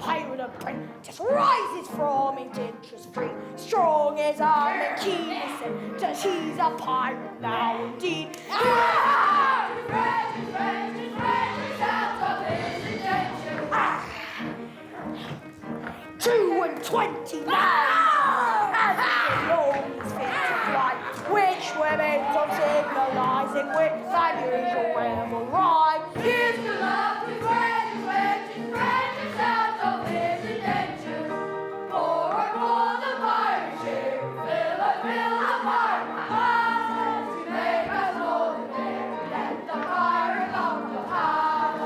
pirate apprentice rises from indenture's free, strong as arm and keen as sense. He's a pirate now indeed. Two and 20 now, and the long fit flight, which were meant of signalising with unusual revelry. Here's the love with friends out of his indenture. More and more the pirate ship, fill the pirate heart, to make us ordinary, let the pirate of the past.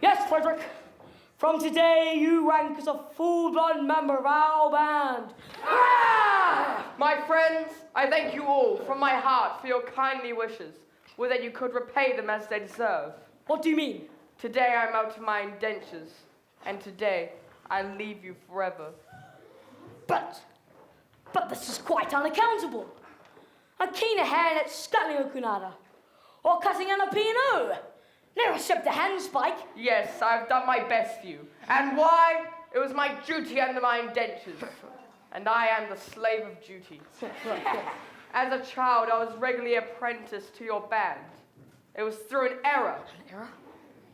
Yes, Frederick. From today, you rank as a full-blood member of our band. My friends, I thank you all from my heart for your kindly wishes. Would that you could repay them as they deserve. What do you mean? Today I'm out of my indentures, and today I leave you forever. But this is quite unaccountable. A keener hand at sculling a cunada, or cutting an a P&O. Never except the handspike. Yes, I've done my best for you. And why? It was my duty under my indentures. And I am the slave of duty. As a child, I was regularly apprenticed to your band. It was through an error. An error?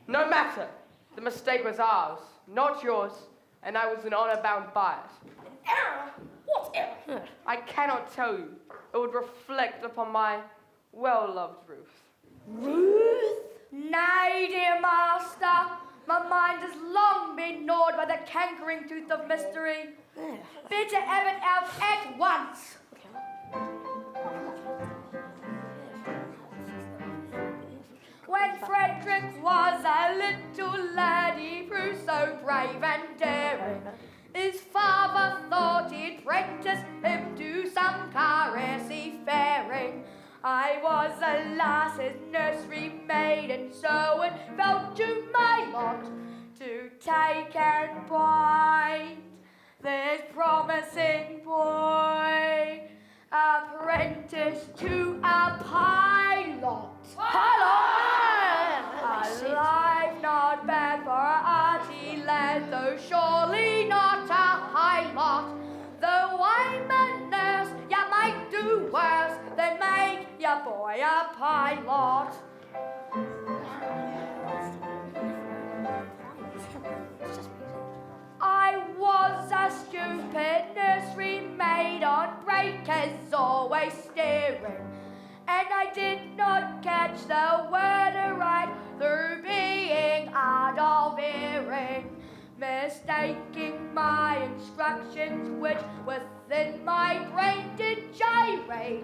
No matter. The mistake was ours, not yours, and I was in honor bound by it. An error? What error? I cannot tell you. It would reflect upon my well-loved Ruth. Ruth? Nay, dear master, my mind has long been gnawed by the cankering tooth of mystery. Bid to have it out at once. When Frederick was a little lad, he proved so brave and daring. His father thought he'd apprentice him to some caressy faring. I was a lass's nursery maid, and so it fell to my lot to take and bind this promising boy, apprentice to a pilot. A life not bad for a arty lad, though surely not a high lot. Though I'm a nurse, you might do worse than make your boy a pilot. I was a stupid nursery maid on breakers, always steering, and I did not catch the word aright through being out of hearing, mistaking my instructions, which within my brain did gyrate.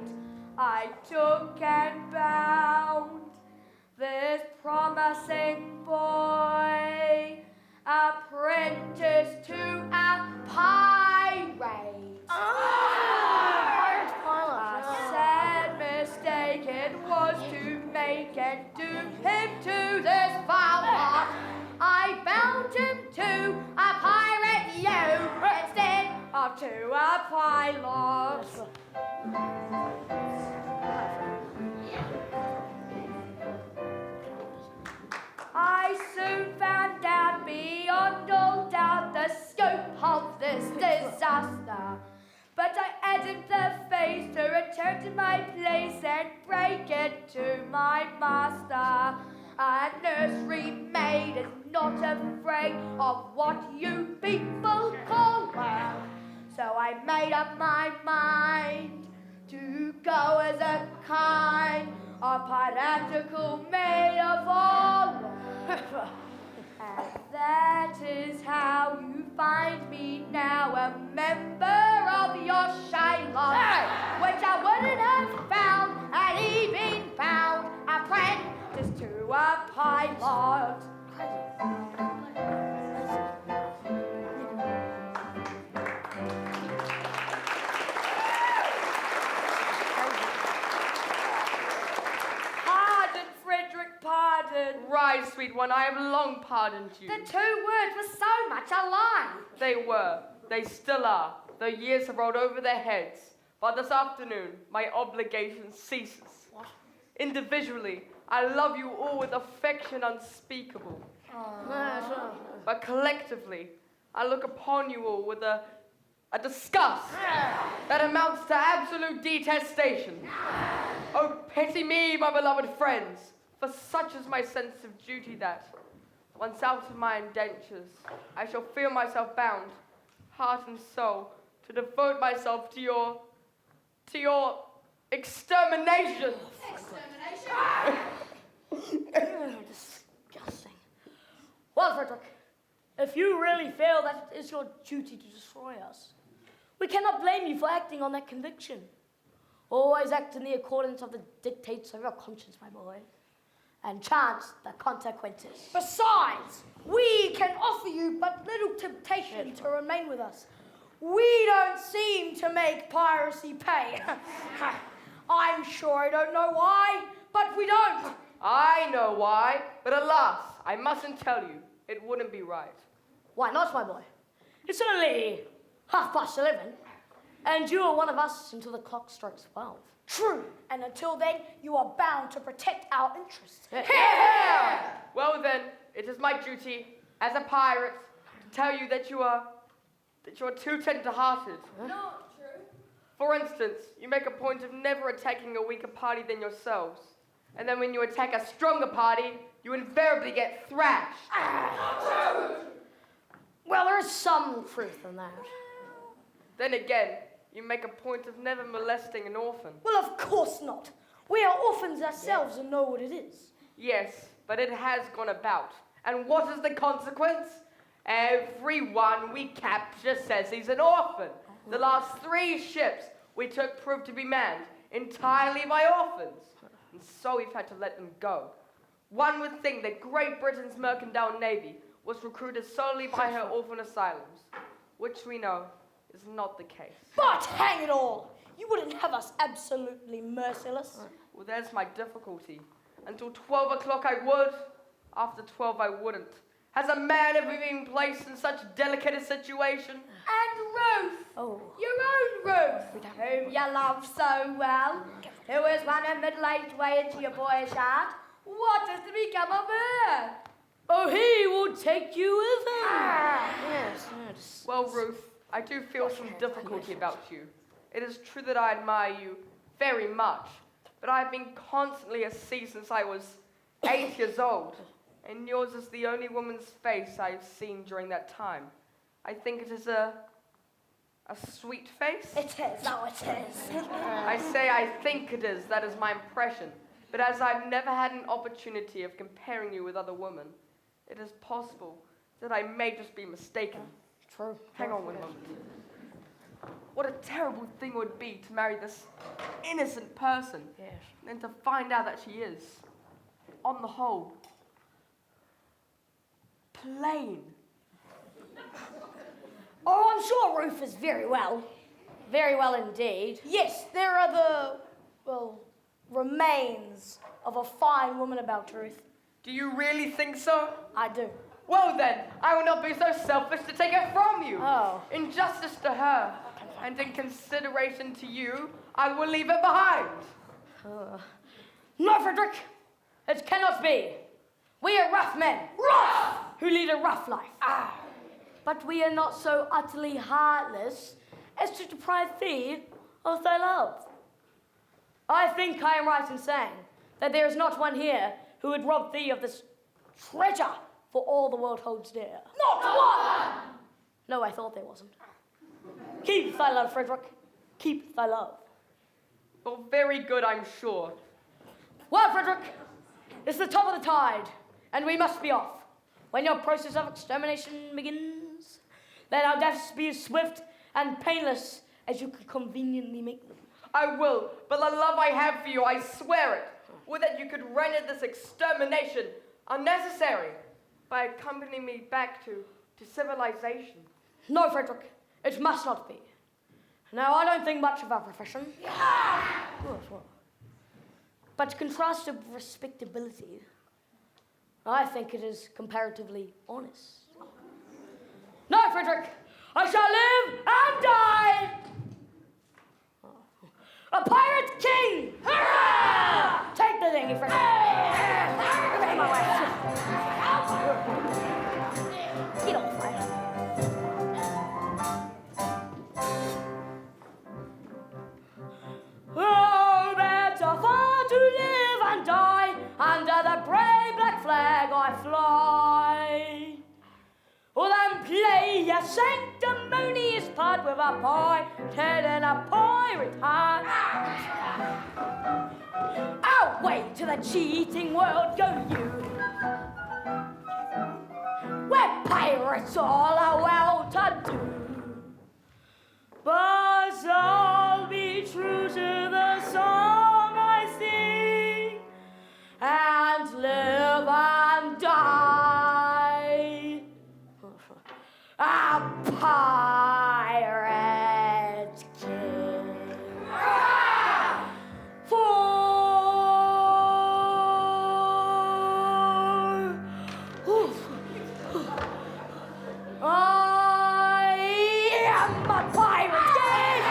I took and bound this promising boy, apprentice to a pirate. Pirate pilot. A sad mistake it was to make and doom him to this foul lot. I bound him to a pirate instead of to a pilot. I soon found out beyond all doubt the scope of this disaster. But I hadn't the face to return to my place and break it to my master. A nursery maid is not afraid of what you people call her. So I made up my mind to go as a kind of piratical maid of honor. And that is how you find me now, a member of your Shylock, which I wouldn't have found had he been found apprentice to a pilot. Pardon, Frederick, pardon. Rise, sweet one, I have long pardoned you. The 2 words were so much alike. They were. They still are. The years have rolled over their heads. But this afternoon, my obligation ceases. What? Individually, I love you all with affection unspeakable. But collectively, I look upon you all with a disgust that amounts to absolute detestation. Oh, pity me, my beloved friends, for such is my sense of duty that, once out of my indentures, I shall feel myself bound, heart and soul, to devote myself to your extermination. Disgusting. Well, Frederick, if you really feel that it is your duty to destroy us, we cannot blame you for acting on that conviction. Always act in the accordance of the dictates of your conscience, my boy, and chance the consequences. Besides, we can offer you but little temptation to remain with us. We don't seem to make piracy pay. I'm sure I don't know why, but we don't. I know why, but alas, I mustn't tell you. It wouldn't be right. Why not, my boy? It's only 11:30, and you are one of us until the clock strikes 12. True, and until then, you are bound to protect our interests. Well then, it is my duty, as a pirate, to tell you that you are too tender-hearted. Not true. For instance, you make a point of never attacking a weaker party than yourselves. And then when you attack a stronger party, you invariably get thrashed. Well, there is some truth in that. Then again, you make a point of never molesting an orphan. Well, of course not. We are orphans ourselves and know what it is. Yes, but it has gone about. And what is the consequence? Everyone we capture says he's an orphan. The last 3 ships we took proved to be manned entirely by orphans. And so we've had to let them go. One would think that Great Britain's mercantile navy was recruited solely by her orphan asylums, which we know is not the case. But hang it all, you wouldn't have us absolutely merciless. Well, there's my difficulty. Until 12 o'clock I would, after 12 I wouldn't. Has a man ever been placed in such delicate a situation? And Ruth, your own Ruth, whom you love so well, who was one a middle-aged way into your boyish heart. What is to become of her? Oh, he will take you with him. Yes. Well, Ruth, I do feel some difficulty about you. It is true that I admire you very much, but I have been constantly at sea since I was 8 years old, and yours is the only woman's face I have seen during that time. I think it is a sweet face? It is, oh it is. I say I think it is, that is my impression. But as I've never had an opportunity of comparing you with other women, it is possible that I may just be mistaken. True. Hang on one moment. What a terrible thing it would be to marry this innocent person, Yes. and then to find out that she is, on the whole, plain. Oh, I'm sure Ruth is very well. Very well indeed. Yes, there are the, remains of a fine woman about Ruth. Do you really think so? I do. Well then, I will not be so selfish to take it from you. Oh. In justice to her, and in consideration to you, I will leave it behind. No, Frederick, it cannot be. We are rough men. Rough! Who lead a rough life. But we are not so utterly heartless as to deprive thee of thy love. I think I am right in saying that there is not one here who would rob thee of this treasure for all the world holds dear. Not one! No, I thought there wasn't. Keep thy love, Frederick. Keep thy love. Well, very good, I'm sure. Well, Frederick, it's the top of the tide, and we must be off. When your process of extermination begins, let our deaths be as swift and painless as you could conveniently make them. I will, but the love I have for you, I swear it, would that you could render this extermination unnecessary by accompanying me back to civilization. No, Frederick, it must not be. Now, I don't think much of our profession. But contrasted with respectability, I think it is comparatively honest. No, Frederick, I shall live and die a pirate king! Hurrah! Take the dinghy, Frederick. fly. Or then play a sanctimonious part with a pirate head and a pirate hat. Away to the cheating world go you, where pirates all are well to do. But I'll be true to the song I sing, and live and die a pirate king. For I am a pirate king,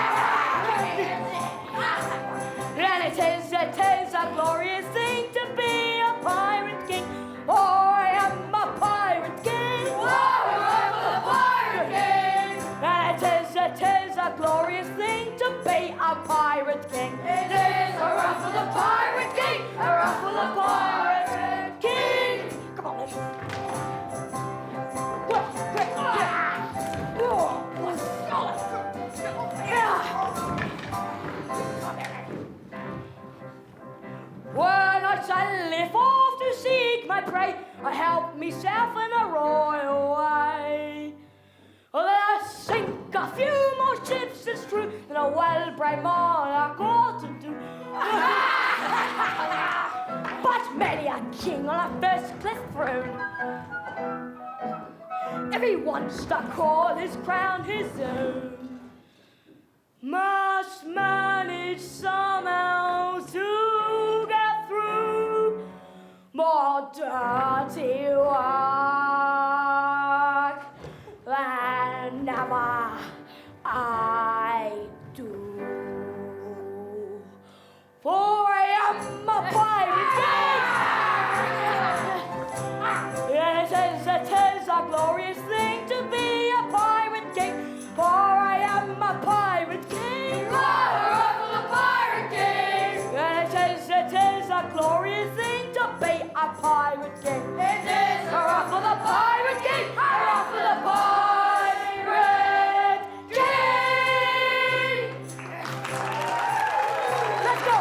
and it is a glorious thing to be a pirate king. Oh, I am a pirate king. Oh, I am a pirate king. And it is a glorious thing to be a pirate king. It is a ruff of the pirate king, a ruff of the pirate king. Come on, let's. When I shall live off to seek my prey, I help myself in a royal way. Then I sink a few more ships, it's true, than a well-bred monarch ought to do. But many a king on a first-class throne, if he wants to call his crown his own, must manage somehow to get through more dirty work than ever I do. For I am a pirate king. It is a glorious thing to be a pirate king. For I am a pirate king. Oh, a pirate king. And it is a glorious thing to be a pirate king. It is a ruff of the pirate king, a ruff of the pirate king. Let's go.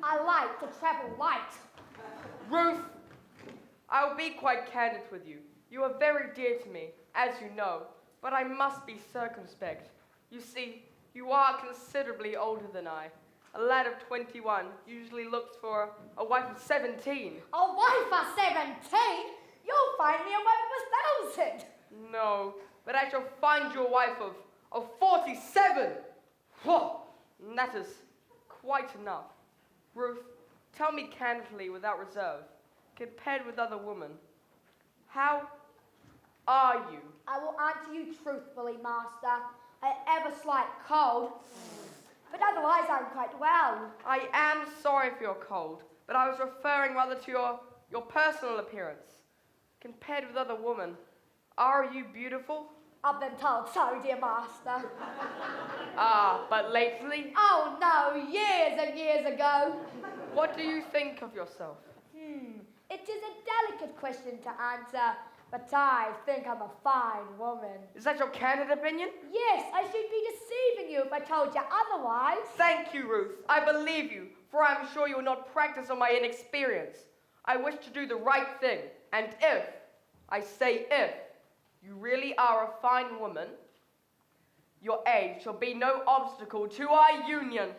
I like to travel light. Ruth, I will be quite candid with you. You are very dear to me, as you know, but I must be circumspect. You see, you are considerably older than I. A lad of 21 usually looks for a wife of 17. A wife of 17? You'll find me a wife of 1,000. No, but I shall find you a wife of 47. Whoa, and that is quite enough. Ruth, tell me candidly without reserve, compared with other women, how are you? I will answer you truthfully, master. I have a slight cold, but otherwise I'm quite well. I am sorry for your cold, but I was referring rather to your personal appearance. Compared with other women, are you beautiful? I've been told so, dear master. Ah, but lately? Oh no, years and years ago. What do you think of yourself? It is a delicate question to answer, but I think I'm a fine woman. Is that your candid opinion? Yes, I should be deceiving you if I told you otherwise. Thank you, Ruth. I believe you, for I am sure you will not practice on my inexperience. I wish to do the right thing, and if, I say if, you really are a fine woman, Your age shall be no obstacle to our union.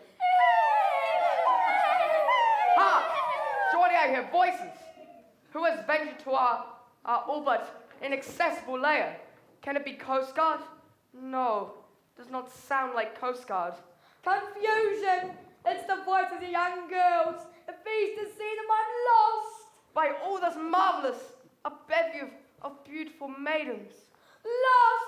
Hark! Surely I hear voices. Who has ventured to our all but inaccessible lair? Can it be Coast Guard? No, does not sound like Coast Guard. Confusion! It's the voice of the young girls. If he's to see them, I'm lost. By all that's marvellous, a bevy of beautiful maidens. Lost!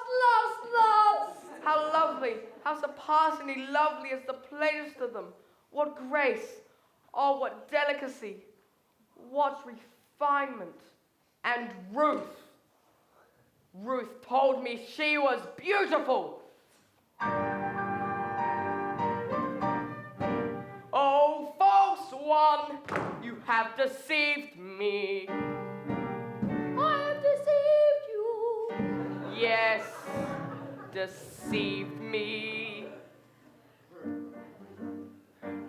How lovely, how surpassingly lovely is the plainest of them. What grace, oh, what delicacy, what refinement. And Ruth told me she was beautiful. Oh, false one, you have deceived me. I have deceived you. Yes, deceived me.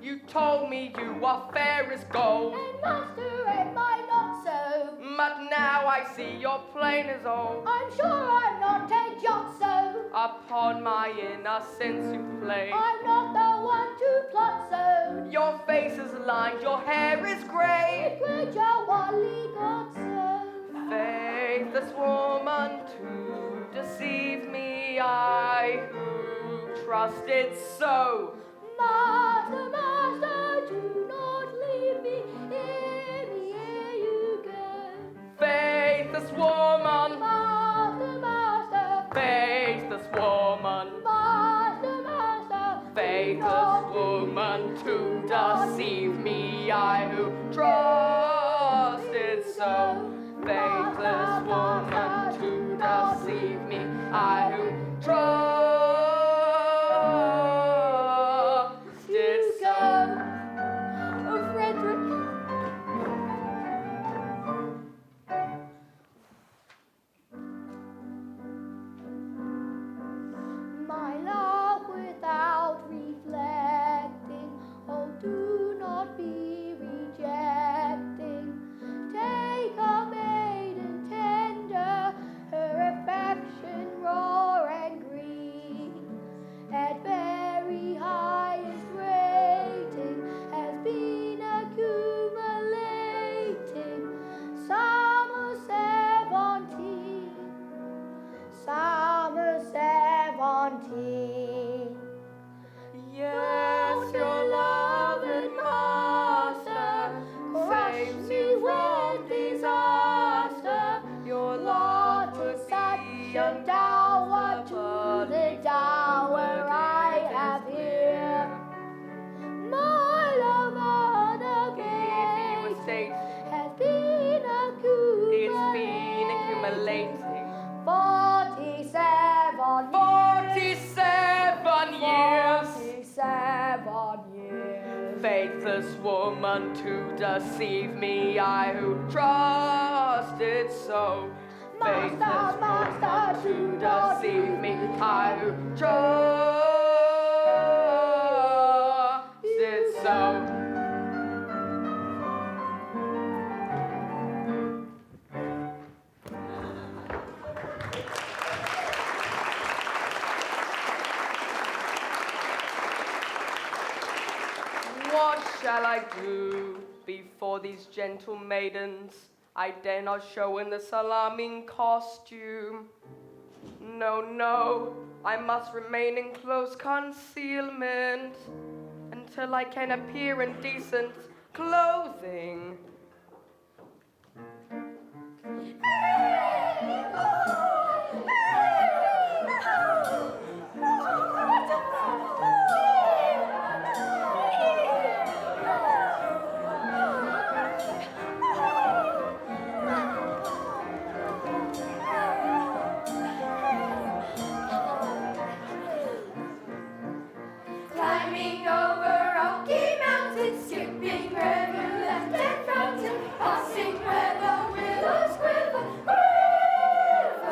You told me you are fair as gold. And master, am I not so? But now I see you're plain as old. I'm sure I'm not a jot so. Upon my innocence you play. I'm not the one to plot so. Your face is lined, your hair is grey. With great jawali got so. Faithless woman to deceive me, I who trusted so. Master, do not leave me. Here you go. Faithless woman, Master, faithless woman, Master, faithless woman to deceive me, I who trusted so. Faithless woman to deceive me, I who trusted so. Oh, Frederick. My love without reflecting, oh, do not be rejecting. Take a maiden tender, her affection raw and green. At very highest rating has been accumulating. Summer 17. Yes, your loving master saves you from disaster. Your love would be a dower to the dower I have here. My love State has been it's been accumulating 47 years. 47 years. Faithless woman to deceive me, I who trusted so. Faithless woman to deceive me, I who trusted so. What shall I do before these gentle maidens? I dare not show in this alarming costume. No, I must remain in close concealment until I can appear in decent clothing. Climbing over rocky mountains, skipping rivulet and fountain, passing where the willows quiver, quiver.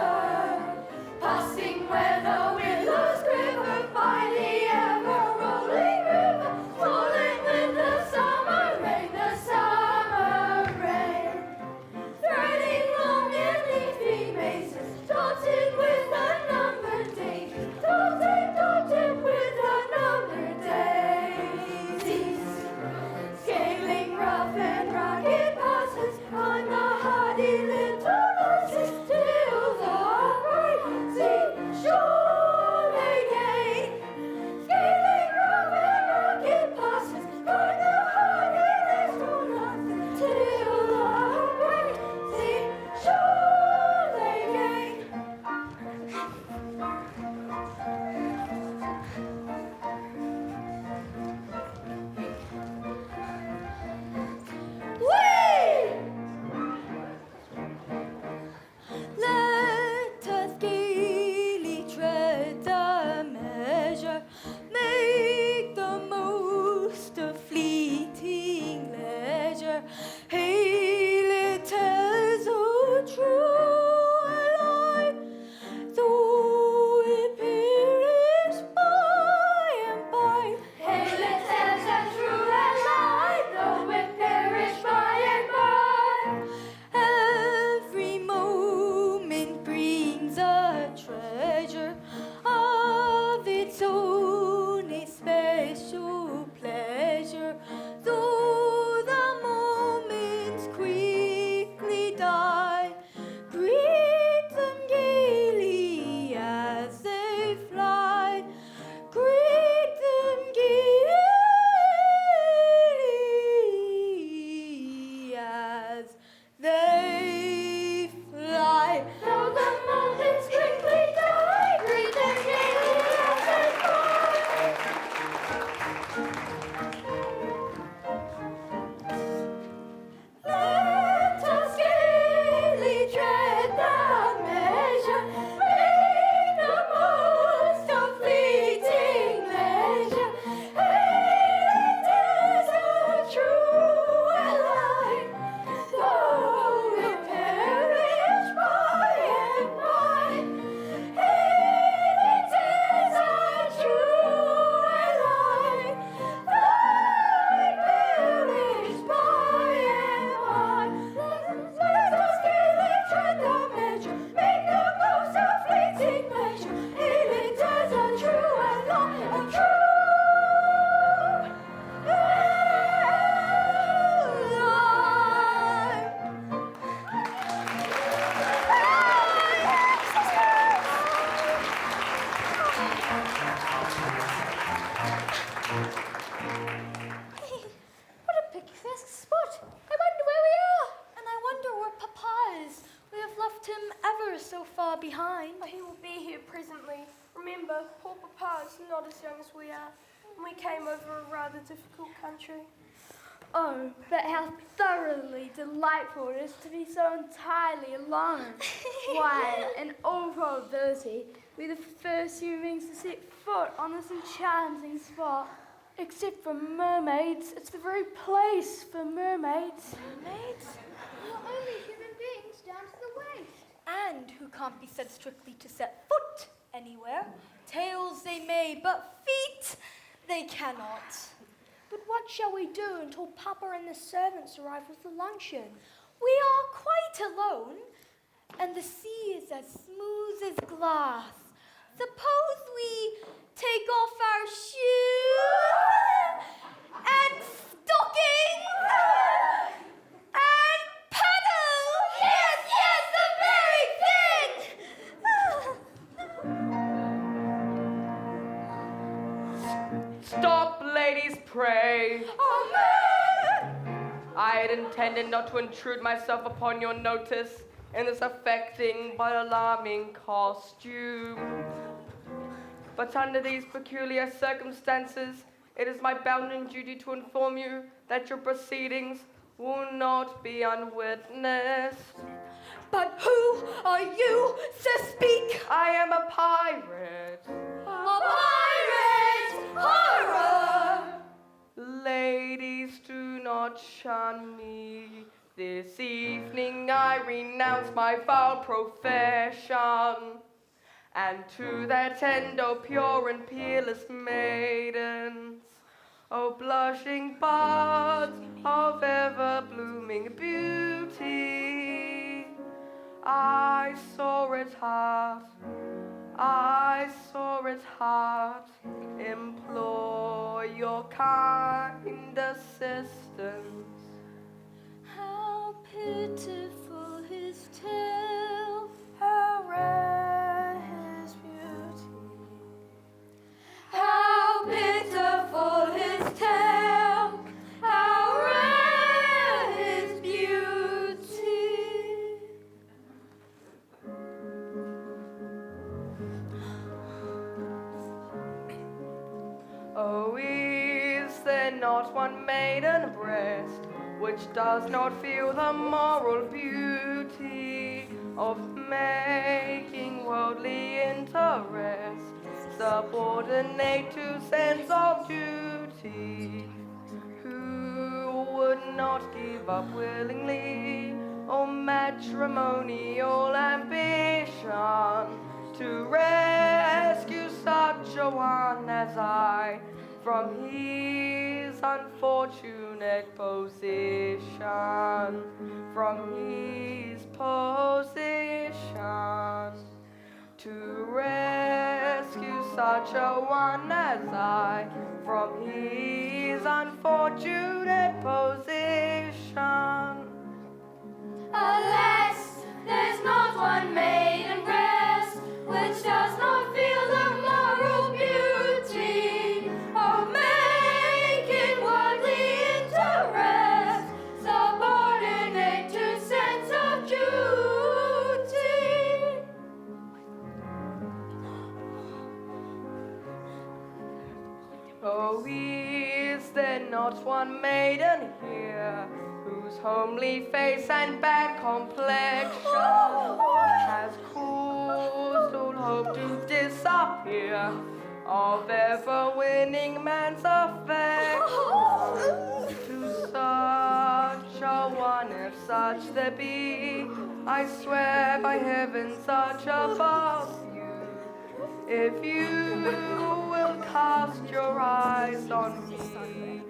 not as young as we are. We came over a rather difficult country. Oh, but how thoroughly delightful it is to be so entirely alone. Why, in all probability, we're the first human beings to set foot on this enchanting spot. Except for mermaids, it's the very place for mermaids. Mermaids? You're only human beings down to the waist. And who can't be said strictly to set foot anywhere. Tails they may, but feet they cannot. But what shall we do until Papa and the servants arrive with the luncheon? We are quite alone, and the sea is as smooth as glass. Suppose we take off our shoes and stockings and paddle. Yes, the very thing. Stop, ladies, pray. I had intended not to intrude myself upon your notice in this affecting but alarming costume. But under these peculiar circumstances, it is my bounden duty to inform you that your proceedings will not be unwitnessed. But who are you to speak? I am a pirate. A pirate! Horror! Ladies, do not shun me. This evening I renounce my foul profession. And to that end, O pure and peerless maidens, O blushing buds of ever-blooming beauty, I saw its heart, implore your kind assistance. How pitiful his tale, How rare his beauty. how pitiful his tale, how rare his beauty. Oh, is there not one maiden breast which does not feel the moral beauty of making worldly interest subordinate to sense of duty? Who would not give up willingly, oh matrimonial ambition, to rescue such a one as I from his unfortunate position, from his position, to rescue such a one as I from his unfortunate position. Alas, there's not one maiden breast which does not feel the moral beauty of making worldly interest subordinate to sense of duty. Oh, is there not one maiden here whose homely face and bad complexion has caused all hope to disappear of ever winning man's affection? To such a one, if such there be, I swear by heaven such above you, if you will cast your eyes on me,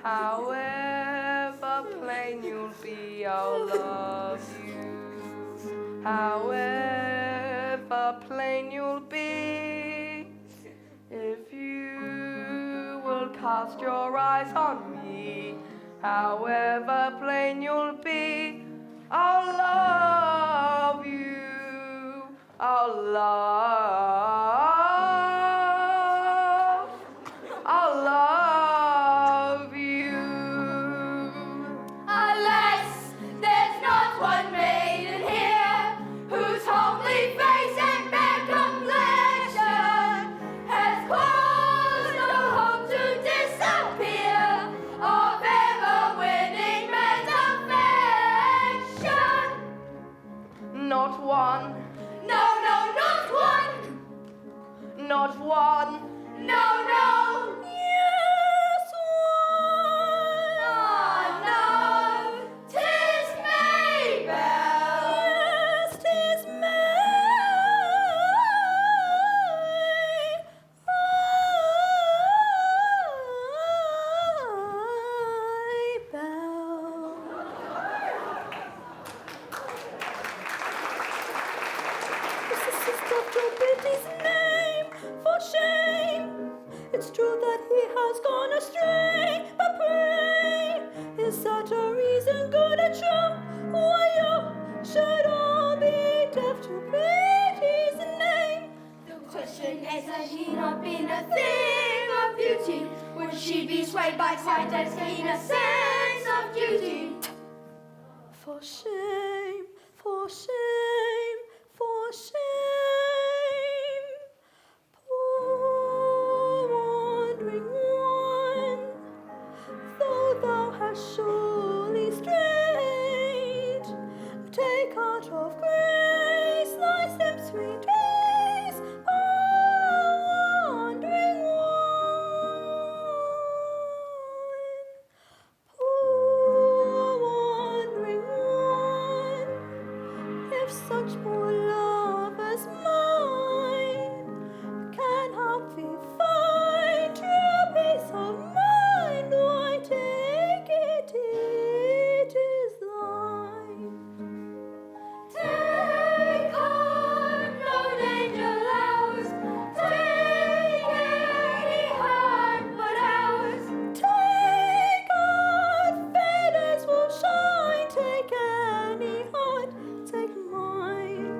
however plain you'll be, I'll love you. However plain you'll be, if you will cast your eyes on me, however plain you'll be, I'll love you. I'll love you. Alas, there's not one maiden here whose homely face and bad complexion has caused It's true that he has gone astray, but pray, is such a reason good and true? Why you should all be deaf to pity's name? The question is, has he not been a thing of beauty? Would she be swayed by quite as keen a sense of duty? For shame, for shame, for shame, poor wandering one, though thou hast surely strayed, take heart of grace, thy steps retrace, poor wandering one, poor wandering one. If such poor love as mine can help thee find true peace of mind, why take it, it is thine. Take heart, no danger ours. Take any heart but ours. Take heart, fair days will shine, take any heart, take mine.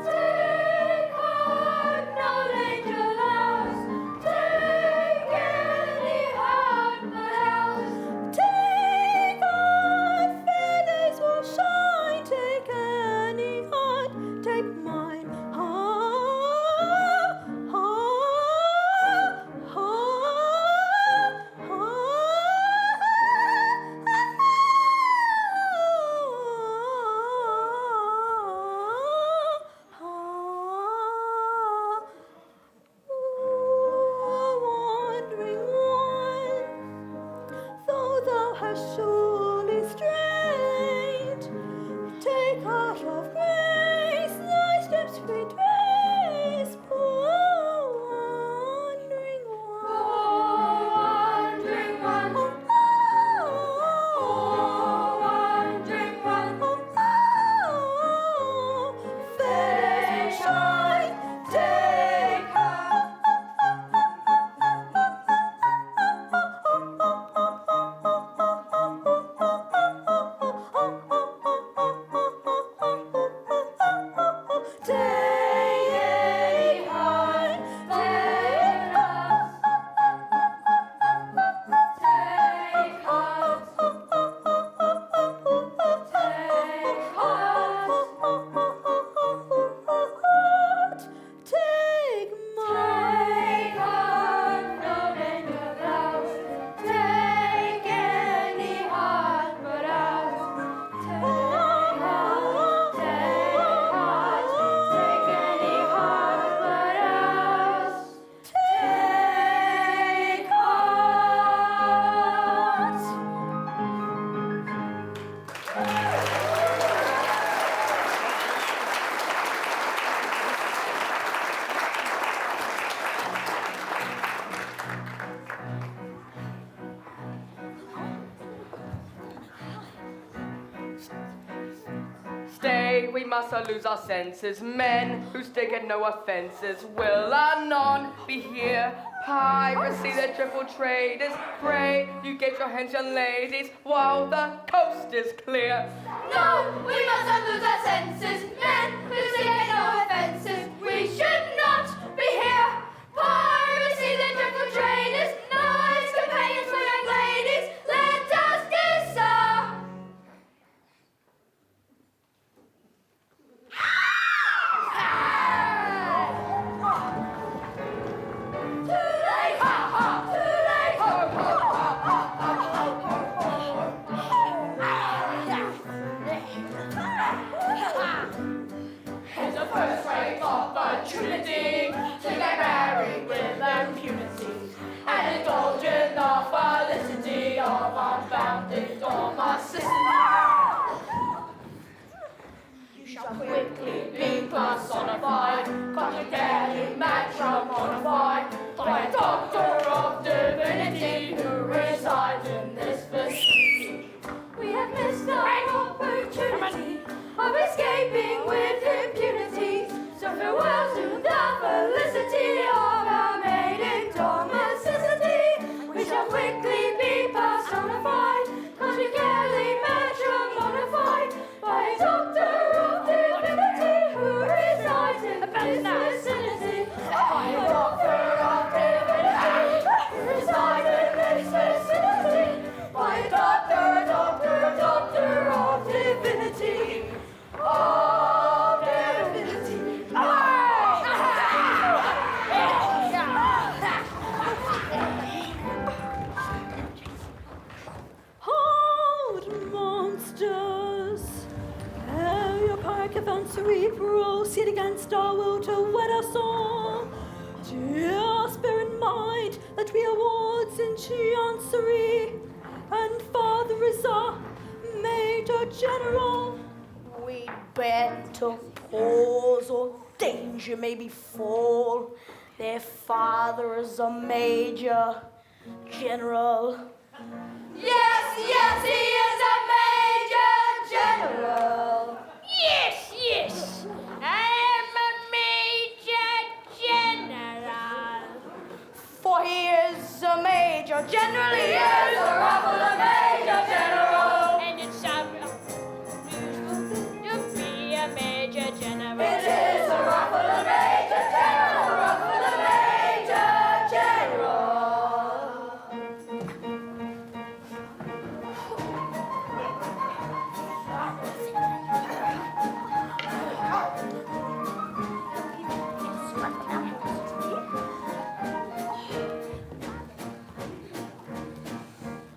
Take heart, no danger ours. Take any heart but ours. Take heart, fair days will shine, take any heart, take mine. Ha, ha, ha, ha. Wandering one, though thou hast surely strayed, take heart of grace, thy steps retrace, poor wandering Wandering one. one. Wandering one. Fair days shine, take heart. Take heart, take heart. Take heart. Take mine. Take heart, no danger ours. Take any heart but ours. Take heart, take heart. Take any heart but ours. Take heart. Stay, we must not lose our senses. Men who stick at no offences will anon be here. Piracy, the triple traders. Pray you get your hands, young ladies, while the coast is clear. No, we must not lose our senses. Men who take no offences, we should not be here. Piracy, the triple traders, nice companions for young ladies. Let us disarm. Too late, ha ha, too late, ha ha ha ha ha. It's a first-rate ball. chancery, proceed against our will to wed us all. Just bear in mind that we are wards in chancery, and father is our Major General. We'd better pause, or danger may befall. Their father is a Major General. Yes, yes, he is a Major General. Yes, yes, I am a Major General. For he is a Major General. He is a ruffle, a Major General. And it's unusual to be a Major General. It is a ruffle, a Major General, ruffle, a Major General.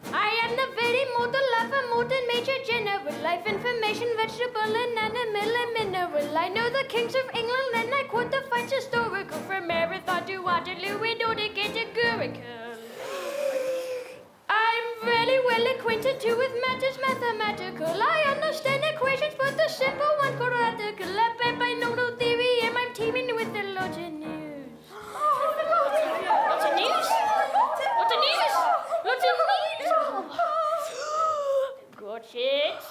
I am the very mortal lover, modern Major General. Life, information, vegetable, and animal and mineral. I know the kings of England, and I quote the fights historical. From Marathon to Waterloo, in order to get to Gurikul. I'm really well acquainted too with matters mathematical. I understand equations, but the simple one quadratical. I bet by nodal theory, and I'm teeming with a lot of news. Lots of news? Lots of news? Lots of news? Got it.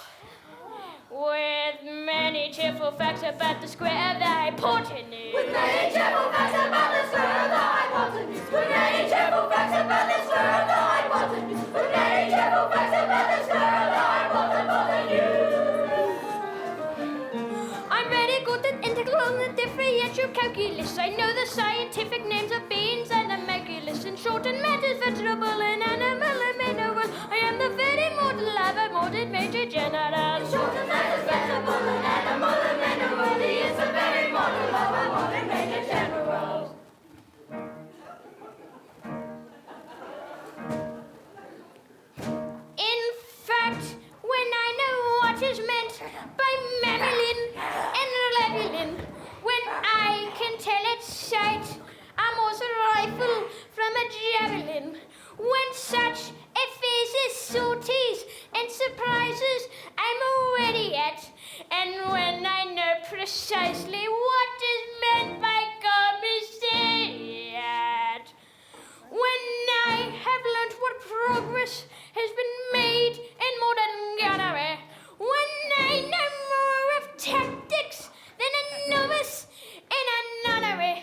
With many cheerful facts about the square of the hypotenuse. With many cheerful facts about the square of the hypotenuse. With many cheerful facts about the square of the hypotenuse. With many cheerful facts about the square of the hypotenuse. I'm very good at integral and differential calculus. I know the scientific names of beans and animalculus. In short, and matters vegetable and animal and mineral. I am the very mortal lover, modern Major General. Short and matters vegetable and animal and mineral. He is a very modern lover, modern Major General. In fact, when I know what is meant by mammalian and labellin, when I can tell its sight, I'm also rifle from a javelin. When such effaces, sorties, and surprises I'm already at, and when I know precisely what is meant by commissariat, when I have learnt what progress has been made in modern gunnery, when I know more of tactics than a novice in a nunnery,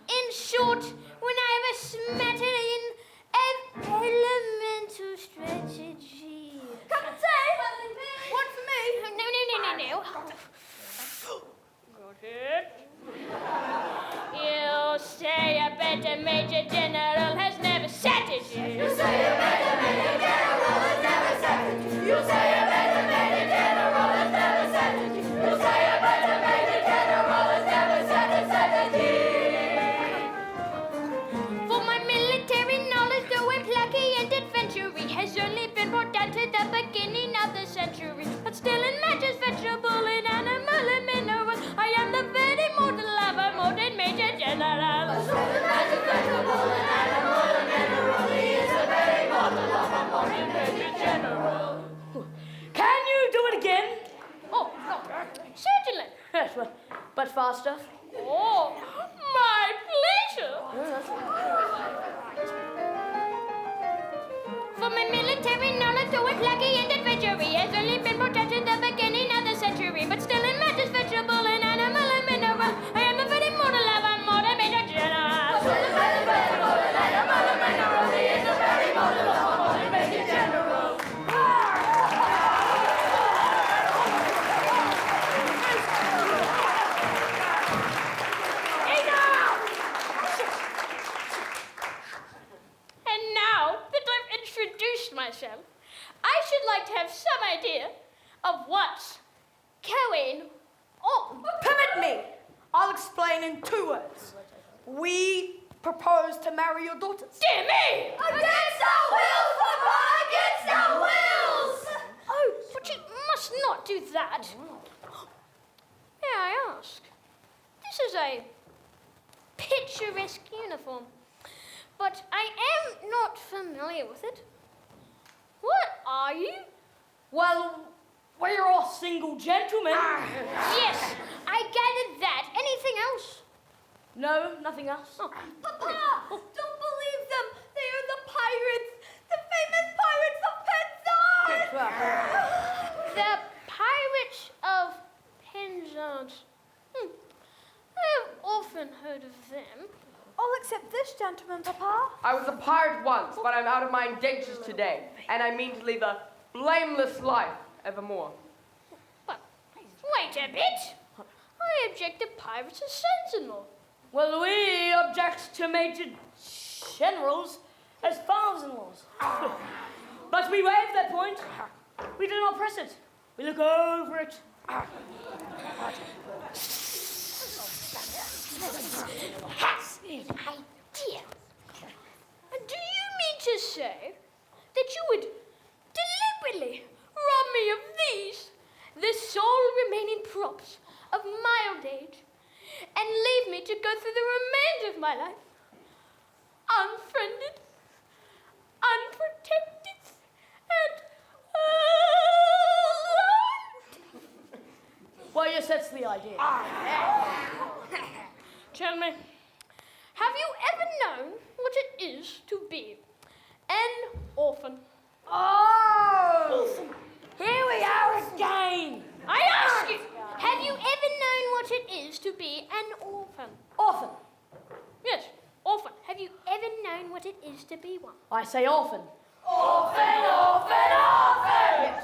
in short, when I have a smattering of elemental strategy. Come and say, one for me. No. Got it. You say a better Major General has never said it. You say a better Major General has never said it. You say a better Major General has never said it. You say a better Major General has never said it. For my military knowledge, though I'm plucky and adventurous, has only been brought down to the beginning of the century. But still in matters vegetable and animal and mineral, I am the very mortal lover, modern Major General. Short and matters vegetable and animal and mineral. He is a very modern lover, modern Major General. Can you do it again? Oh, no, certainly. Yes, but faster. Oh, my pleasure. For my military knowledge, though I'm plucky and adventurous, has only been brought down to the beginning of the century. But still in matters vegetable and animal and mineral, I am the very mortal lover, modern Major General. Short and matters vegetable and animal and mineral. He is a very modern lover, modern Major General. And now that I've introduced myself, I should like to have some idea of what's going on. Permit me. I'll explain in 2 words. We propose to marry your daughters. Dear me! Against our wills, Papa! Against our wills! Oh, but you must not do that. Here I a picturesque uniform, but I am not familiar with it. What are you? Well, we're all single gentlemen. Yes, I gathered that. Anything else? No, nothing else. Oh. Papa, don't believe them. They are the pirates, the famous Pirates of Penzance. The Pirates of Penzance. I have often heard of them. All except this gentleman, Papa. I was a pirate once, but I'm out of my indentures today, and I mean to live a blameless life evermore. Well, wait a bit. I object to pirates as sons-in-law. Well, we object to major generals as fathers-in-laws. But we waive that point. We do not press it. We look over it. That's an idea. And do you mean to say that you would deliberately rob me of these, the sole remaining props of my old age, and leave me to go through the remainder of my life unfriended, unprotected, and alone? Well, yes, that's the idea. Tell me, have you ever known what it is to be an orphan? Oh! Here we are again! I ask you, have you ever known what it is to be an orphan? Orphan. Yes, orphan. Have you ever known what it is to be one? I say orphan. Orphan, orphan, orphan! Yes.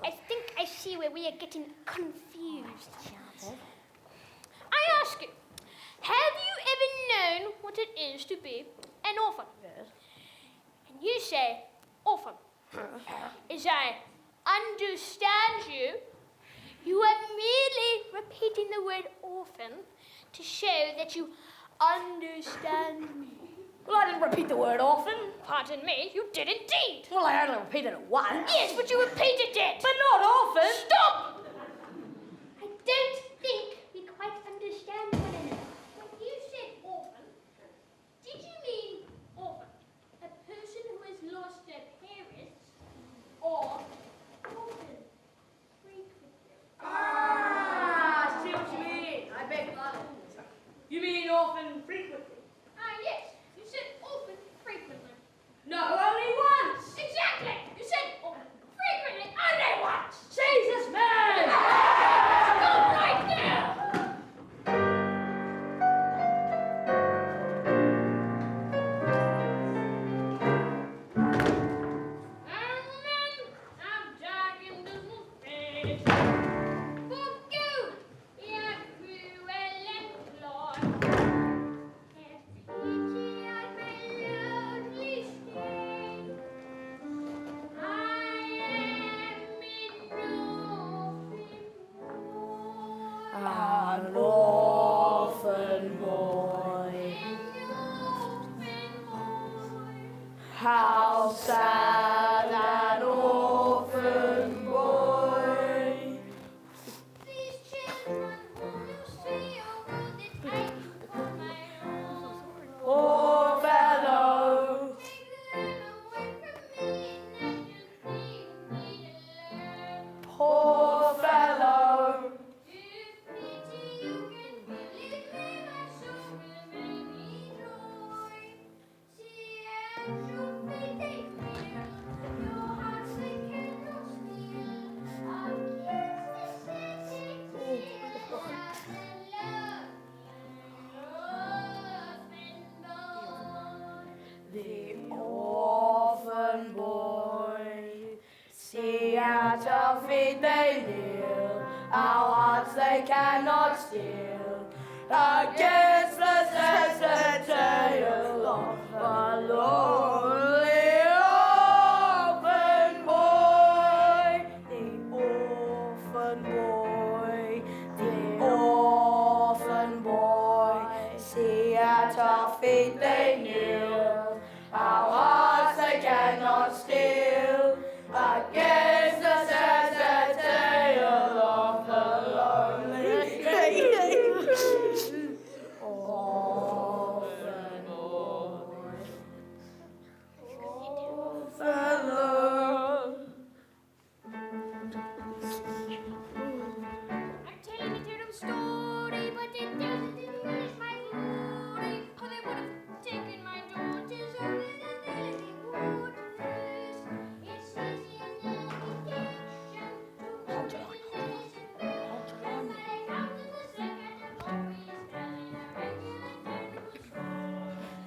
I think I see where we are getting confused. I ask you, have you ever known what it is to be an orphan? Yes. And you say orphan. As I understand you, you are merely repeating the word orphan to show that you understand me. Well, I didn't repeat the word orphan. Pardon me, you did indeed. Well, I only repeated it once. Yes, but you repeated it. But not orphan. Stop! I don't think we quite understand one another. When you said orphan, did you mean orphan, a person who has lost their parents, or orphan, frequently? Ah, I see what you mean. I beg pardon. You mean orphan frequently? Ah, yes, you said orphan frequently. No, only once. Exactly! You said orphan frequently, only once! Jesus, man! Stop right there! An orphan boy. How sad an orphan boy. These children who see over the take for my own. Poor fellow. Take them away from me and just leave me alone. Poor fellow. If pity you can believe me, my soul will bring me joy. See how should we take me? Your hearts they cannot steal. I'll kiss the city till I love The orphan boy. See at our feet they kneel, our hearts they cannot steal. Against the sad tale of a lonely orphan boy. The orphan boy, the orphan boy. See at our feet they kneel, our hearts they cannot steal. Against the sad tale of the lonely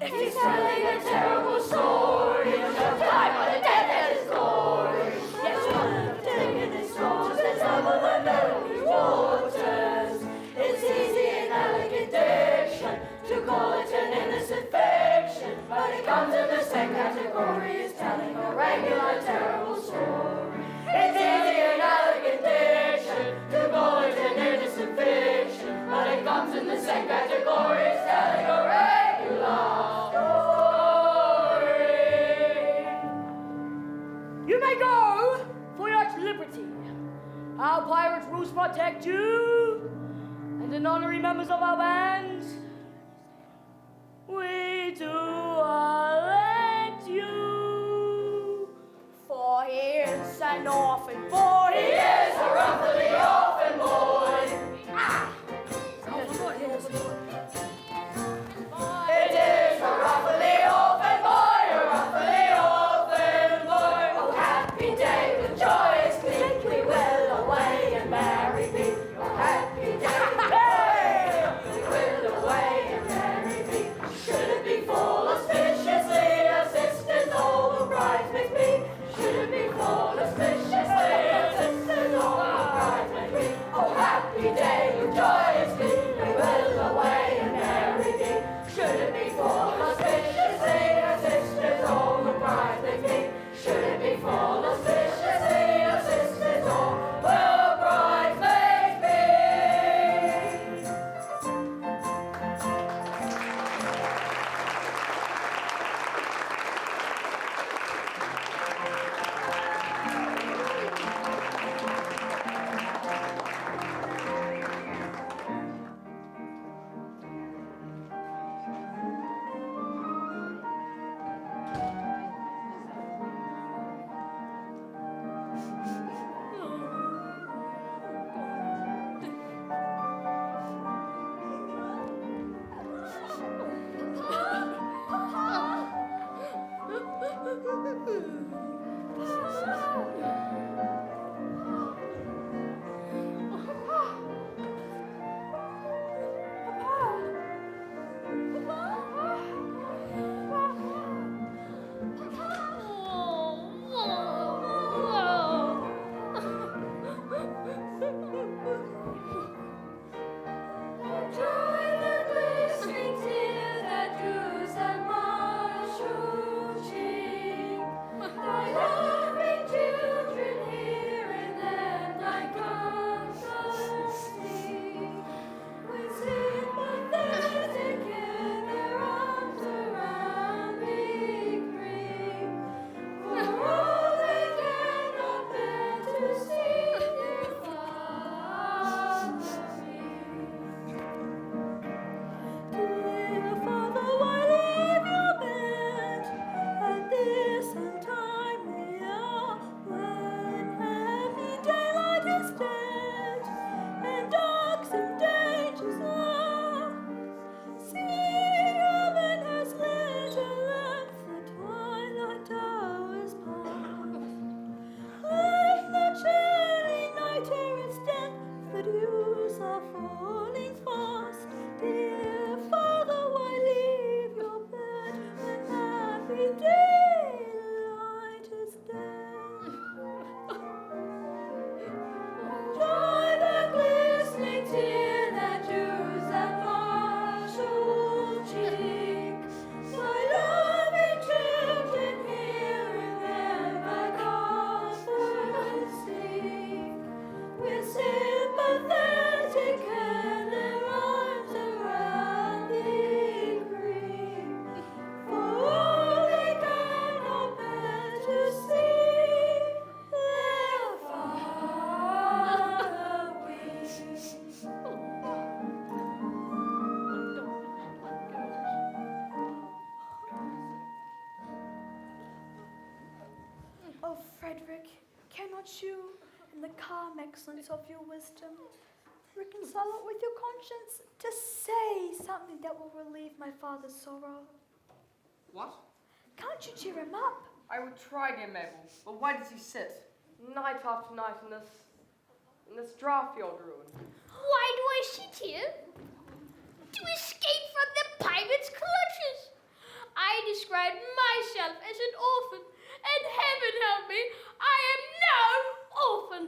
If he's telling a terrible story, he'll die by the death that is glory. Yes, one of taking his thrones as over the lonely waters. It's easy in elegant diction to call it an innocent fiction, but it comes in the same category as telling a regular terrible story. It's easy in elegant diction to call it an innocent fiction, but it comes in the same category as telling a regular story. You may go for your liberty. Our pirates' rules protect you, and in honorary members of our band, we do elect you. For he is an orphan boy. He is a roughly orphan boy. It is a roughly orphan boy, a roughly orphan boy. Oh, happy day with joyous glee, we will away and marry thee. Oh, happy day with joyous glee, we will away and marry thee. Should it be full auspiciously, as sisters all the bridesmaids be? Should it be full auspiciously, as sisters all the bridesmaids be? Oh, happy day with joyous glee, we will away and marry thee. Should it be full auspiciously, as sisters all the bridesmaids be? Should it be full auspiciously, as sisters all the bridesmaids be? Frederick, cannot you, in the calm excellence of your wisdom, reconcile it with your conscience to say something that will relieve my father's sorrow? What? Can't you cheer him up? I would try, dear Mabel, but why does he sit night after night in this draught-filled ruin? Why do I sit here? To escape from the pirates' clutches. I described myself as an orphan, and heaven help me, I am no orphan.